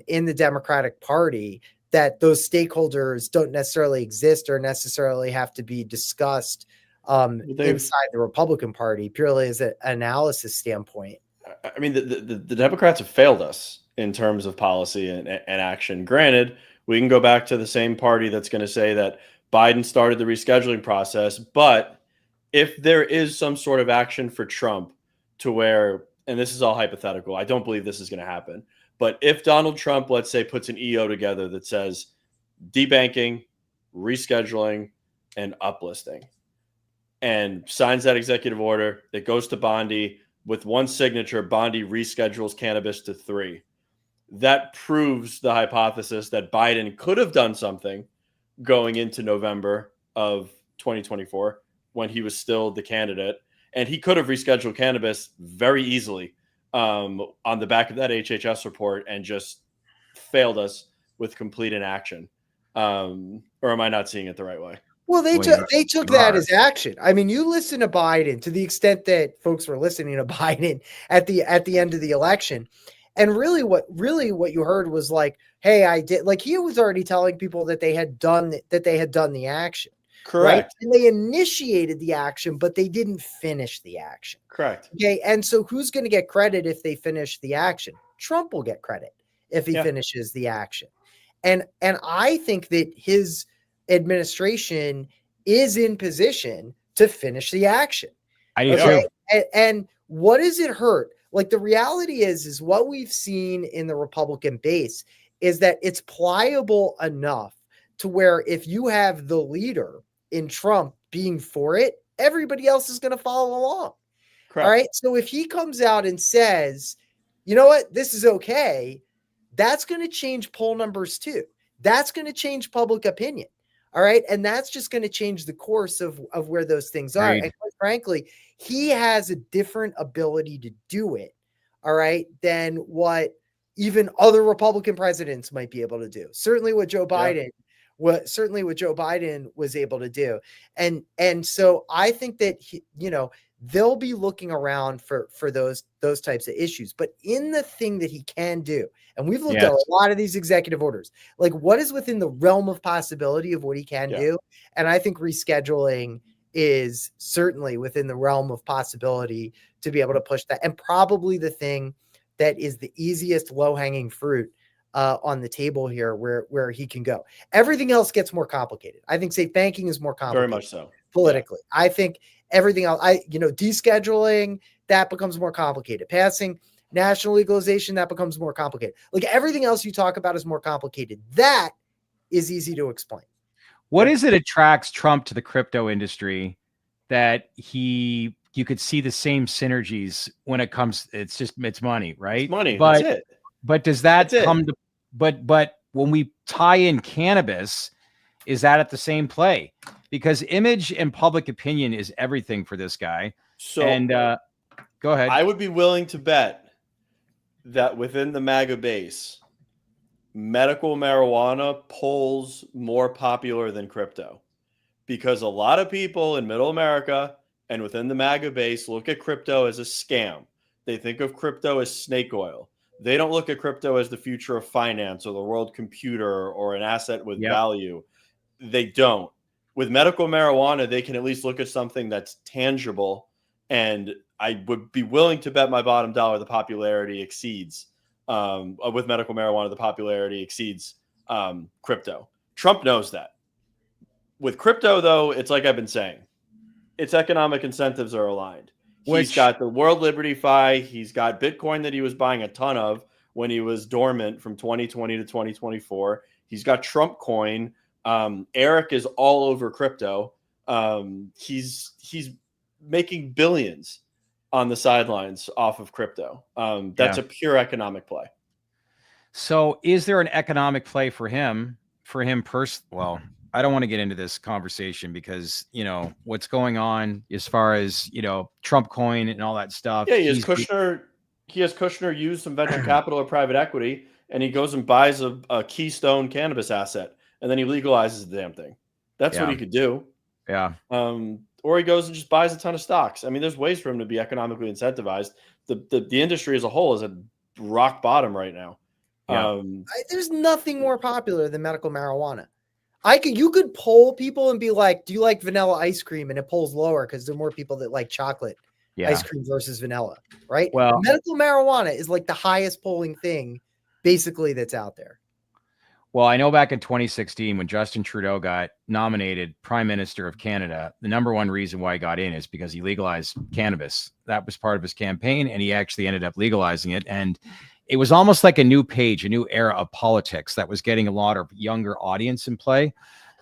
D: in the Democratic Party, that those stakeholders don't necessarily exist or necessarily have to be discussed inside the Republican Party, purely as an analysis standpoint.
B: I mean, the Democrats have failed us in terms of policy and action. Granted, we can go back to the same party that's going to say that Biden started the rescheduling process, but if there is some sort of action for Trump to where, and this is all hypothetical, I don't believe this is going to happen, but if Donald Trump, let's say, puts an EO together that says debanking, rescheduling, and uplisting, and signs that executive order, it goes to Bondi, with one signature, Bondi reschedules cannabis to 3. That proves the hypothesis that Biden could have done something going into November of 2024 when he was still the candidate, And he could have rescheduled cannabis very easily on the back of that HHS report and just failed us with complete inaction. Or am I not seeing it the right way?
D: Well, they took that as action. I mean, you listen to Biden to the extent that folks were listening to Biden at the end of the election. And really what you heard was like, hey, I did, like, he was already telling people that they had done the action.
B: Correct.
D: Right? And they initiated the action, but they didn't finish the action.
B: Correct.
D: Okay. And so who's going to get credit if they finish the action? Trump will get credit if he finishes the action. And I think that his administration is in position to finish the action.
A: I do too.
D: And what does it hurt? Like, the reality is what we've seen in the Republican base is that it's pliable enough to where if you have the leader in Trump being for it, everybody else is going to follow along. Correct. All right. So if he comes out and says, you know what, this is okay, that's going to change poll numbers too. That's going to change public opinion. All right. And that's just going to change the course of where those things are. Right. And quite frankly, he has a different ability to do it. All right. Than what even other Republican presidents might be able to do. Certainly what Joe Biden, was able to do. And so I think that they'll be looking around for those types of issues. But in the thing that he can do, and we've looked at a lot of these executive orders, like what is within the realm of possibility of what he can do. And I think rescheduling is certainly within the realm of possibility to be able to push that. And probably the thing that is the easiest low-hanging fruit on the table here where he can go. Everything else gets more complicated. I think safe banking is more complicated.
B: Very much so.
D: Politically. Yeah. I think everything else, descheduling, that becomes more complicated. Passing national legalization, that becomes more complicated. Like everything else you talk about is more complicated. That is easy to explain.
A: What is it attracts Trump to the crypto industry that you could see the same synergies when it comes, it's money, right?
B: It's money.
A: But,
B: that's it.
A: But does that come to, but when we tie in cannabis, is that at the same play? Because image and public opinion is everything for this guy. So, and go ahead.
B: I would be willing to bet that within the MAGA base, medical marijuana polls more popular than crypto, because a lot of people in middle America and within the MAGA base look at crypto as a scam. They think of crypto as snake oil. They don't look at crypto as the future of finance or the world computer or an asset with value. They don't. With medical marijuana, they can at least look at something that's tangible. And I would be willing to bet my bottom dollar the popularity exceeds, with medical marijuana, the popularity exceeds crypto. Trump knows that. With crypto, though, it's like I've been saying, its economic incentives are aligned. He's got the World Liberty Fi. He's got Bitcoin that he was buying a ton of when he was dormant from 2020 to 2024. He's got Trump coin. Eric is all over crypto. He's making billions on the sidelines off of crypto. That's a pure economic play.
A: So is there an economic play for him Well, I don't want to get into this conversation because, what's going on as far as, Trump coin and all that stuff.
B: Yeah, he has Kushner use some venture capital or private equity, and he goes and buys a keystone cannabis asset, and then he legalizes the damn thing. That's what he could do. Yeah. Or he goes and just buys a ton of stocks. I mean, there's ways for him to be economically incentivized. The industry as a whole is at rock bottom right now. Yeah.
D: There's nothing more popular than medical marijuana. You could poll people and be like, do you like vanilla ice cream? And it polls lower because there are more people that like chocolate ice cream versus vanilla, right? Well, medical marijuana is like the highest polling thing basically that's out there.
A: Well, I know back in 2016 when Justin Trudeau got nominated Prime Minister of Canada, the number one reason why he got in is because he legalized cannabis. That was part of his campaign, and he actually ended up legalizing it. And it was almost like a new page, a new era of politics that was getting a lot of younger audience in play.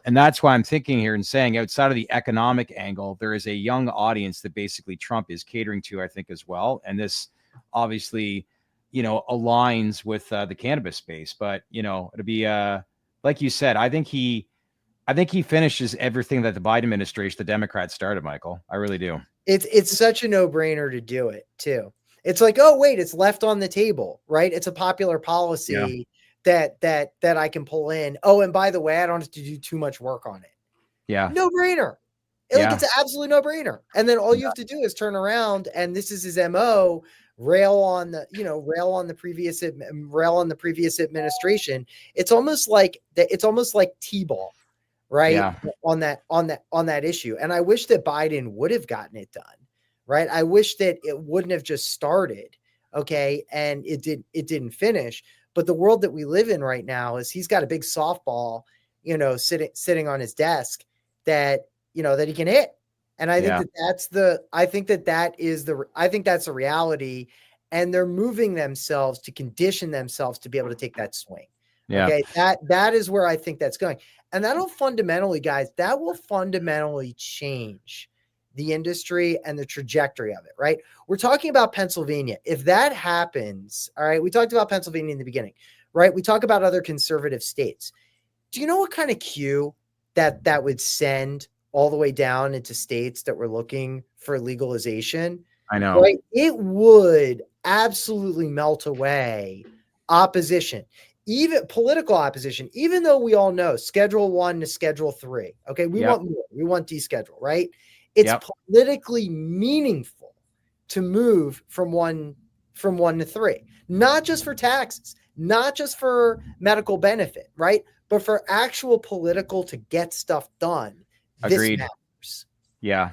A: And that's why I'm thinking here and saying outside of the economic angle, there is a young audience that basically Trump is catering to, I think, as well. And this obviously, aligns with the cannabis space. But, it'll be like you said, I think he finishes everything that the Biden administration, the Democrats started, Michael. I really do.
D: It's such a no-brainer to do it too. It's like, oh wait, it's left on the table, right? It's a popular policy that I can pull in. Oh, and by the way, I don't have to do too much work on it.
A: Yeah.
D: No-brainer. Like it's an absolute no-brainer. And then all you have to do is turn around, and this is his MO, rail on the previous administration. It's almost like T-ball, right?
A: Yeah.
D: On that issue. And I wish that Biden would have gotten it done, right? I wish that it wouldn't have just started, okay, and it didn't finish. But the world that we live in right now is he's got a big softball, sitting on his desk that he can hit. And I think that's the reality. And they're moving themselves to condition themselves to be able to take that swing.
A: Yeah.
D: Okay. That is where I think that's going. And that will fundamentally change the industry and the trajectory of it, right? We're talking about Pennsylvania. If that happens, all right, we talked about Pennsylvania in the beginning, right? We talk about other conservative states. Do you know what kind of cue that would send all the way down into states that were looking for legalization?
A: I know.
D: Right? It would absolutely melt away opposition, even political opposition, even though we all know Schedule 1 to Schedule 3. Okay. We want more. We want deschedule, right? It's politically meaningful to move from one to 3, not just for taxes, not just for medical benefit, right? But for actual political to get stuff done.
A: Agreed.
D: This matters.
A: Yeah.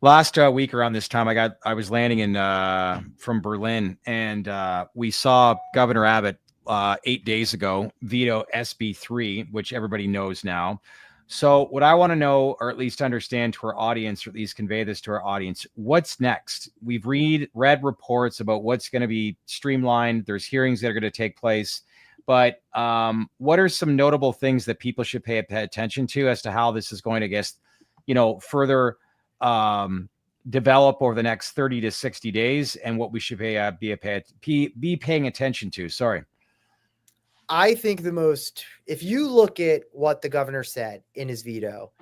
A: Last week around this time, I was landing from Berlin, and we saw Governor Abbott 8 days ago veto SB3, which everybody knows now. So what I want to know, or at least understand to our audience, or at least convey this to our audience, what's next? We've read reports about what's going to be streamlined. There's hearings that are going to take place. But what are some notable things that people should pay attention to as to how this is going to, further develop over the next 30 to 60 days, and what we should be paying attention to? Sorry.
D: I think if you look at what the governor said in his veto,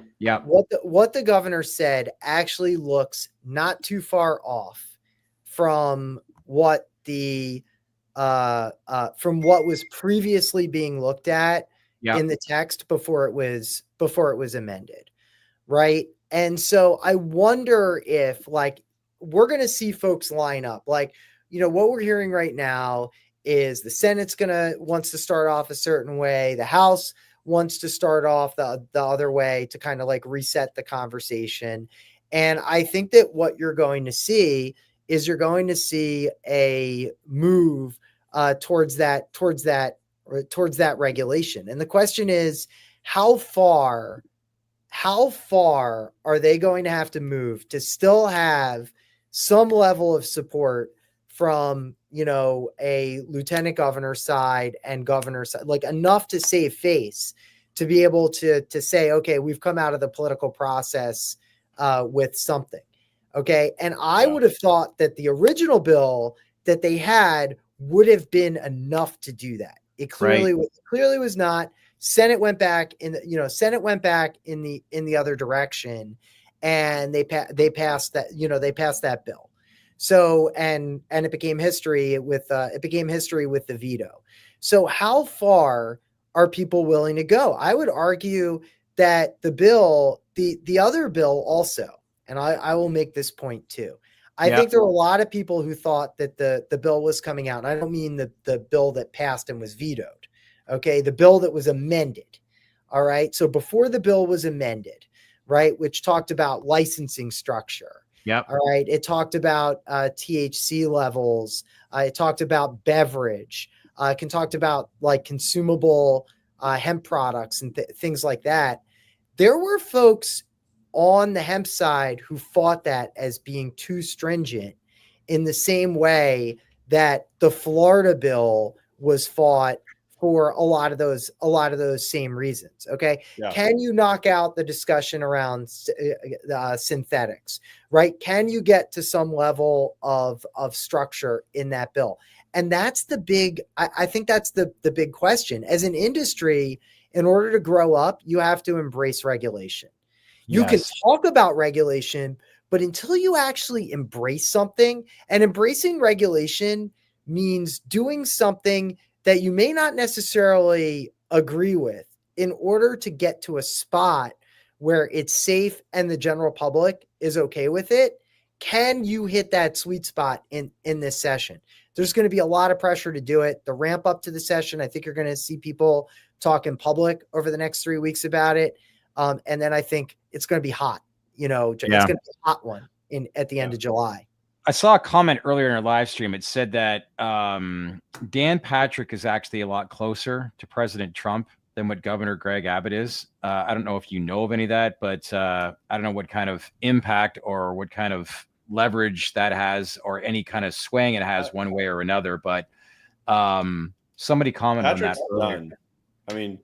D: what the governor said actually looks not too far off from what from what was previously being looked at in the text before it was amended, right? And so I wonder if we're going to see folks line up. What we're hearing right now is the Senate's wants to start off a certain way. The House wants to start off the other way to kind of reset the conversation. And I think that what you're going to see is a move towards that regulation. And the question is, how far are they going to have to move to still have some level of support from, a lieutenant governor's side and governor's side, enough to save face to be able to say, okay, we've come out of the political process with something. Okay. And I would have thought that the original bill that they had would have been enough to do that. It clearly was not. Senate went back in the other direction, and they passed that bill. So and it became history with the veto. So how far are people willing to go? I would argue that the other bill also, and I will make this point too. I think there were a lot of people who thought that the bill was coming out. And I don't mean the bill that passed and was vetoed. Okay. The bill that was amended. All right. So before the bill was amended, right, which talked about licensing structure.
A: Yeah.
D: All right. It talked about THC levels. It talked about beverage. It talked about consumable hemp products and things like that. There were folks on the hemp side who fought that as being too stringent, in the same way that the Florida bill was fought for a lot of those same reasons. Okay. Yeah. Can you knock out the discussion around synthetics, right? Can you get to some level of structure in that bill? And that's I think that's the big question. As an industry, in order to grow up, you have to embrace regulation. You can talk about regulation, But until you actually embrace something, and embracing regulation means doing something that you may not necessarily agree with in order to get to a spot where it's safe and the general public is okay with it. Can you hit that sweet spot in this session? There's going to be a lot of pressure to do it. The ramp up to the session, I think you're going to see people talk in public over the next 3 weeks about it. And then I think it's going to be hot. It's going to be a hot one at the end of July.
A: I saw a comment earlier in our live stream. It said that Dan Patrick is actually a lot closer to President Trump than what Governor Greg Abbott is. I don't know if you know of any of that, but I don't know what kind of impact or what kind of leverage that has or any kind of swaying it has one way or another. But somebody commented on that earlier.
B: Done. I mean,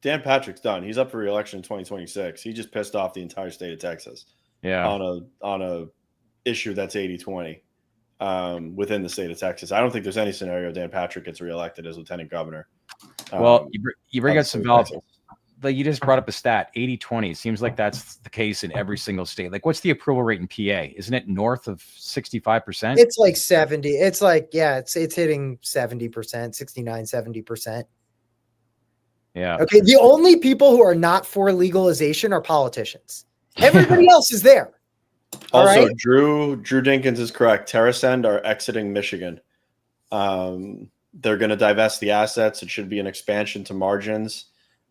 B: Dan Patrick's done. He's up for re-election in 2026. He just pissed off the entire state of Texas. Yeah. On a issue that's 80-20 within the state of Texas. I don't think there's any scenario Dan Patrick gets reelected as lieutenant governor.
A: Well, you bring up some valid. Like you just brought up a stat, 80-20. Seems like that's the case in every single state. Like, what's the approval rate in PA? Isn't it north of 65%?
D: It's like 70. It's like, it's hitting 70%, 69-70%.
A: Yeah.
D: Okay. The only people who are not for legalization are politicians. Everybody else is there.
B: Also, right? Drew Dinkins is correct. TerrAscend are exiting Michigan. They're going to divest the assets. It should be an expansion to margins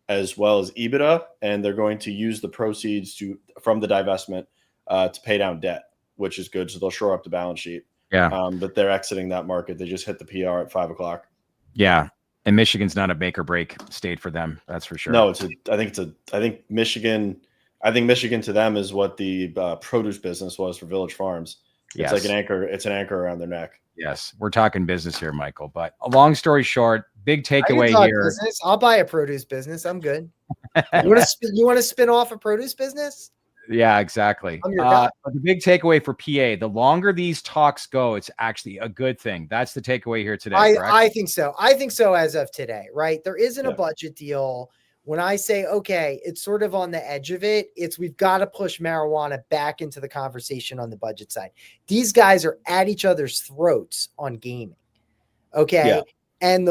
B: as well as EBITDA, and they're going to use the proceeds from the divestment to pay down debt, which is good. So they'll shore up the balance sheet.
A: Yeah.
B: But they're exiting that market. They just hit the PR at 5:00.
A: Yeah. And Michigan's not a make or break state for them. That's for sure.
B: No, I think Michigan to them is what the produce business was for Village Farms. It's like an anchor. It's an anchor around their neck.
A: Yes. We're talking business here, Michael, but a long story short, big takeaway here.
D: Business. I'll buy a produce business. I'm good. You want to spin off a produce business?
A: Yeah, exactly. The big takeaway for PA, the longer these talks go, it's actually a good thing. That's the takeaway here today.
D: I think so. I think so as of today, right? There isn't a budget deal. When I say, okay, it's sort of on the edge of it, we've got to push marijuana back into the conversation on the budget side. These guys are at each other's throats on gaming. Okay. Yeah. And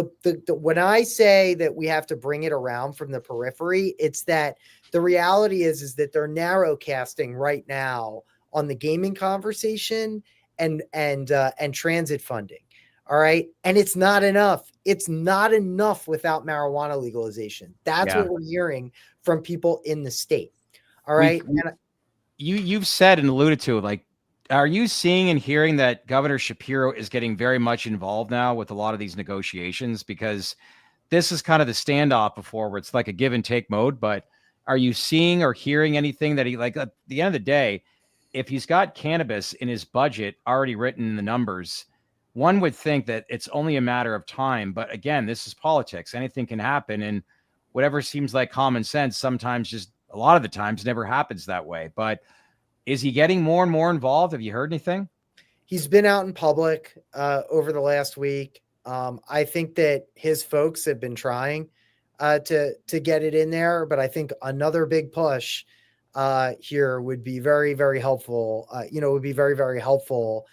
D: when I say that we have to bring it around from the periphery, it's that the reality is that they're narrow casting right now on the gaming conversation and transit funding. All right. And it's not enough. It's not enough without marijuana legalization. That's what we're hearing from people in the state. All right.
A: You've said and alluded to, like, are you seeing and hearing that Governor Shapiro is getting very much involved now with a lot of these negotiations? Because this is kind of the standoff before where it's like a give and take mode. But are you seeing or hearing anything that at the end of the day, if he's got cannabis in his budget already written in the numbers, one would think that it's only a matter of time. But again, this is politics. Anything can happen. And whatever seems like common sense, sometimes just a lot of the times never happens that way. But is he getting more and more involved? Have you heard anything?
D: He's been out in public over the last week. I think that his folks have been trying to get it in there. But I think another big push here would be very, very helpful. Would be very, very helpful.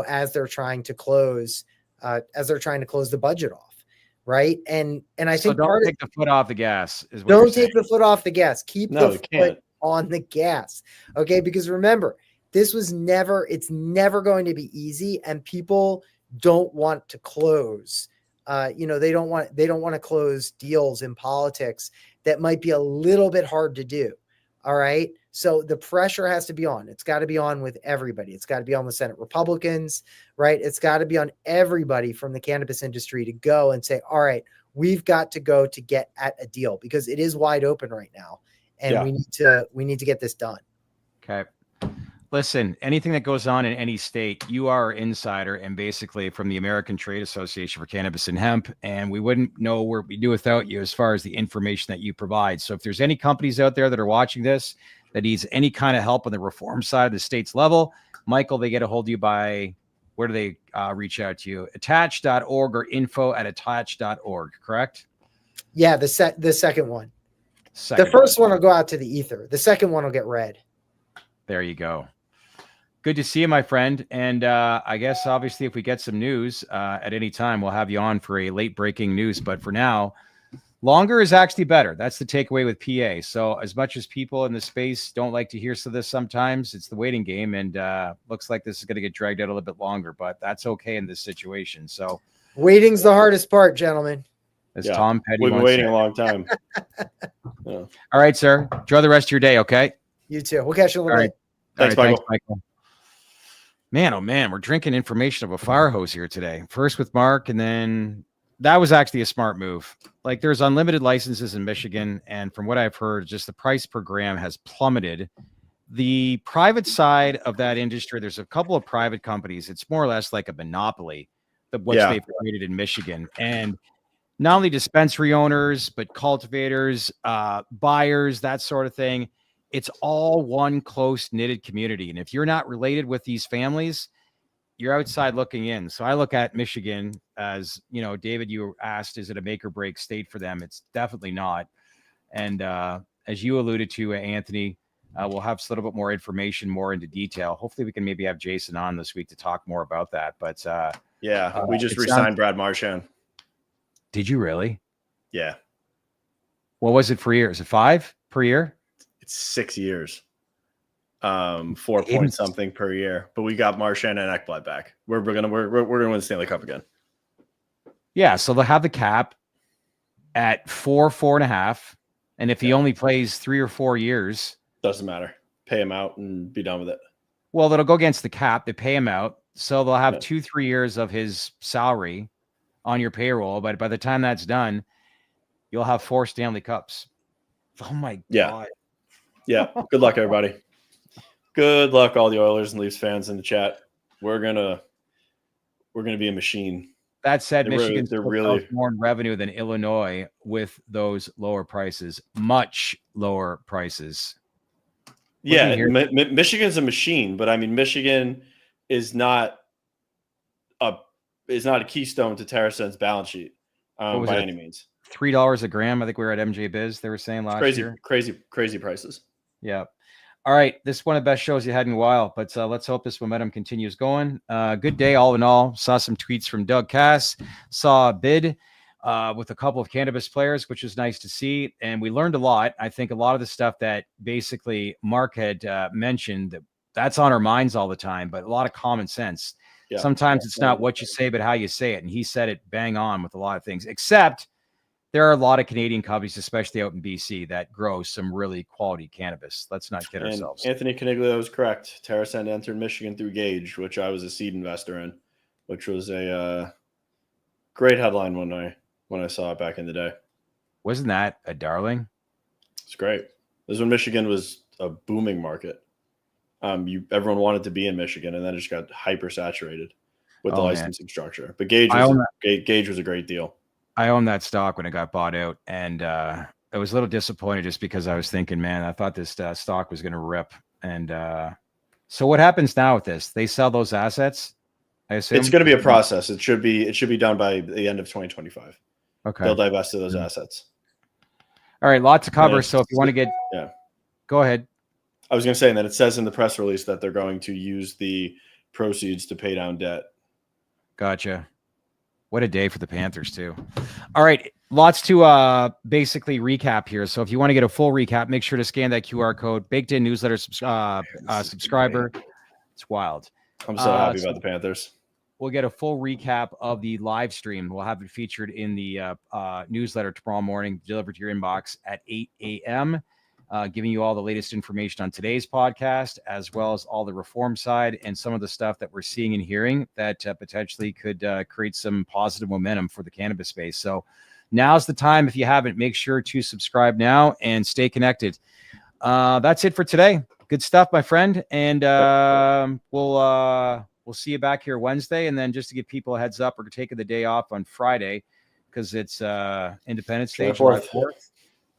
D: As they're trying to close the budget off, right? And I think
A: don't take the foot off the gas.
D: Don't take the foot off the gas. Keep the foot on the gas, okay? Because remember, it's never going to be easy, and people don't want to close. They don't want to close deals in politics that might be a little bit hard to do. All right. So the pressure has to be on. It's got to be on with everybody. It's got to be on with Senate Republicans, right? It's got to be on everybody from the cannabis industry to go and say, all right, we've got to go to get at a deal because it is wide open right now. And we need to get this done.
A: Okay. Listen, anything that goes on in any state, you are an insider and basically from the American Trade Association for Cannabis and Hemp. And we wouldn't know what we do without you as far as the information that you provide. So if there's any companies out there that are watching this that needs any kind of help on the reform side of the state's level, Michael, they get a hold of you by, where do they reach out to you? ATACH.org or info@ATACH.org, correct?
D: Yeah, the second one. The first one will go out to the ether. The second one will get read.
A: There you go. Good to see you, my friend. And I guess obviously if we get some news at any time, we'll have you on for a late breaking news. But for now, longer is actually better. That's the takeaway with PA. So as much as people in the space don't like to hear this sometimes, it's the waiting game. And looks like this is going to get dragged out a little bit longer, but that's okay in this situation. So
D: waiting's the hardest part, gentlemen.
A: As Tom Petty
B: we've been waiting a long time.
A: Yeah. All right, sir. Enjoy the rest of your day, okay?
D: You too. We'll catch you a little bit.
B: Thanks, Michael.
A: Man, oh man, we're drinking information of a fire hose here today. First with Mark, and then that was actually a smart move. Like there's unlimited licenses in Michigan, and from what I've heard, just the price per gram has plummeted. The private side of that industry, there's a couple of private companies. It's more or less like a monopoly of what they've created in Michigan. And not only dispensary owners, but cultivators, buyers, that sort of thing. It's all one close knitted community. And if you're not related with these families, you're outside looking in. So I look at Michigan as, you know, David, you asked, is it a make or break state for them? It's definitely not. And as you alluded to, Anthony, we'll have a little bit more information, more into detail. Hopefully we can maybe have Jason on this week to talk more about that. But
B: we just re-signed Brad Marchand.
A: Did you really?
B: Yeah.
A: What was it for years? Is it 5 per year?
B: It's 6 years. 4 point something per year. But we got Marchand and Ekblad back. We're gonna win the Stanley Cup again.
A: Yeah, so they'll have the cap at 4.5, and if he only plays 3 or 4 years,
B: doesn't matter. Pay him out and be done with it.
A: Well, that'll go against the cap. They pay him out, so they'll have 2-3 years of his salary on your payroll. But by the time that's done, you'll have 4 Stanley Cups. Oh my God.
B: Yeah. Good luck, everybody. Good luck, all the Oilers and Leafs fans in the chat. We're gonna be a machine.
A: That said, Michigan's really more in revenue than Illinois with those lower prices, much lower prices.
B: Yeah, Michigan's a machine, but I mean, Michigan is not a keystone to TerrAscend's balance sheet by any means.
A: $3 a gram. I think we were at MJ Biz. They were saying last year.
B: Crazy prices.
A: Yeah. All right. This is one of the best shows you had in a while, but let's hope this momentum continues going. Good day, all in all. Saw some tweets from Doug Cass. Saw a bid with a couple of cannabis players, which was nice to see. And we learned a lot. I think a lot of the stuff that basically Mark had mentioned, that's on our minds all the time, but a lot of common sense. Yeah. Sometimes it's not what you say, but how you say it. And he said it bang on with a lot of things, except there are a lot of Canadian companies, especially out in BC, that grow some really quality cannabis. Let's not kid ourselves.
B: Anthony Caniglio was correct. TerrAscend entered Michigan through Gage, which I was a seed investor in, which was a great headline when I saw it back in the day.
A: Wasn't that a darling?
B: It's great. This is when Michigan was a booming market. Everyone wanted to be in Michigan, and then it just got hyper saturated with the licensing structure. But Gage was a great deal.
A: I owned that stock when it got bought out, and I was a little disappointed just because I was thinking, man, I thought this stock was going to rip. And so what happens now with this? They sell those assets, I assume?
B: It's going to be a process. It should be done by the end of 2025.
A: Okay.
B: They'll divest of those assets.
A: All right, lot to cover. So if you want to get go ahead.
B: I was going to say that it says in the press release that they're going to use the proceeds to pay down debt.
A: Gotcha. What a day for the Panthers, too. All right. Lots to basically recap here. So if you want to get a full recap, make sure to scan that QR code. Baked in newsletter subscriber. It's wild.
B: I'm so happy about the Panthers.
A: We'll get a full recap of the live stream. We'll have it featured in the newsletter tomorrow morning, delivered to your inbox at 8 a.m., giving you all the latest information on today's podcast, as well as all the reform side and some of the stuff that we're seeing and hearing that potentially could create some positive momentum for the cannabis space. So now's the time. If you haven't, make sure to subscribe now and stay connected. That's it for today. Good stuff, my friend. And we'll see you back here Wednesday. And then just to give people a heads up, we're taking the day off on Friday because it's Independence Day, July 4th.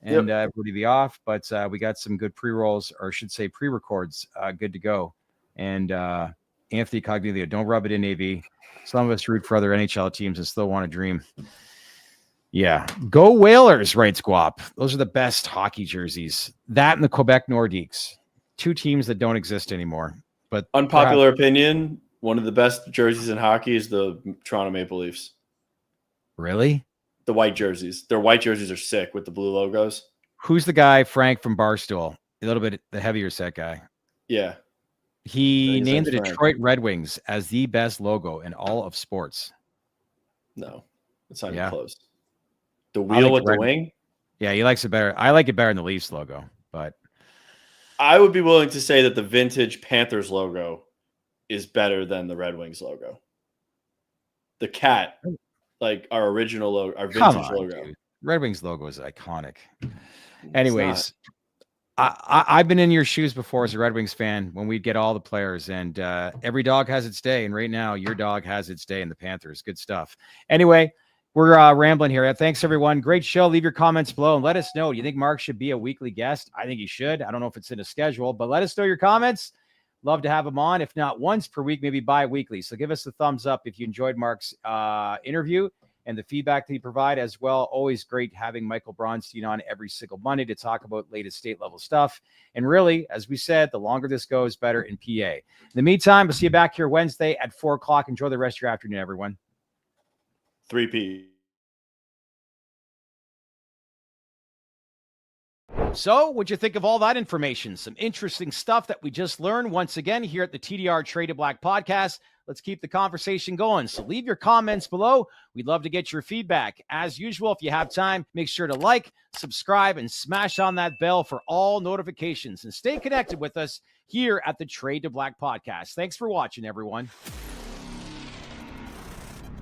A: And everybody be off, but we got some good pre-rolls, or I should say pre-records, good to go. And Anthony Cogniglio, don't rub it in, AV. Some of us root for other NHL teams and still want to dream. Yeah, go Whalers, right, Squap. Those are the best hockey jerseys. That and the Quebec Nordiques, 2 teams that don't exist anymore. But
B: unpopular opinion, one of the best jerseys in hockey is the Toronto Maple Leafs.
A: Really?
B: The white jerseys. Their white jerseys are sick with the blue logos.
A: Who's the guy, Frank from Barstool? A little bit the heavier set guy.
B: Yeah.
A: He named the Detroit Red Wings as the best logo in all of sports.
B: No, it's not even close. The
A: like
B: wheel with the wing?
A: Yeah, he likes it better. I like it better than the Leafs logo, but
B: I would be willing to say that the vintage Panthers logo is better than the Red Wings logo. The cat, like our original logo, our vintage logo.
A: Dude. Red Wings logo is iconic. Anyways, I've been in your shoes before as a Red Wings fan when we'd get all the players, and every dog has its day. And right now, your dog has its day in the Panthers. Good stuff. Anyway, we're rambling here. Thanks, everyone. Great show. Leave your comments below and let us know. Do you think Marc should be a weekly guest? I think he should. I don't know if it's in a schedule, but let us know your comments. Love to have him on, if not once per week, maybe bi-weekly. So give us a thumbs up if you enjoyed Marc's interview and the feedback that he provide as well. Always great having Michael Bronstein on every single Monday to talk about latest state level stuff. And really, as we said, the longer this goes, better in PA. In the meantime, we'll see you back here Wednesday at 4 o'clock. Enjoy the rest of your afternoon, everyone.
B: 3P.
A: So, what'd you think of all that information? Some interesting stuff that we just learned once again here at the TDR Traded Black podcast. Let's keep the conversation going. So leave your comments below. We'd love to get your feedback. As usual, if you have time, make sure to like, subscribe, and smash on that bell for all notifications. And stay connected with us here at the Trade to Black podcast. Thanks for watching, everyone.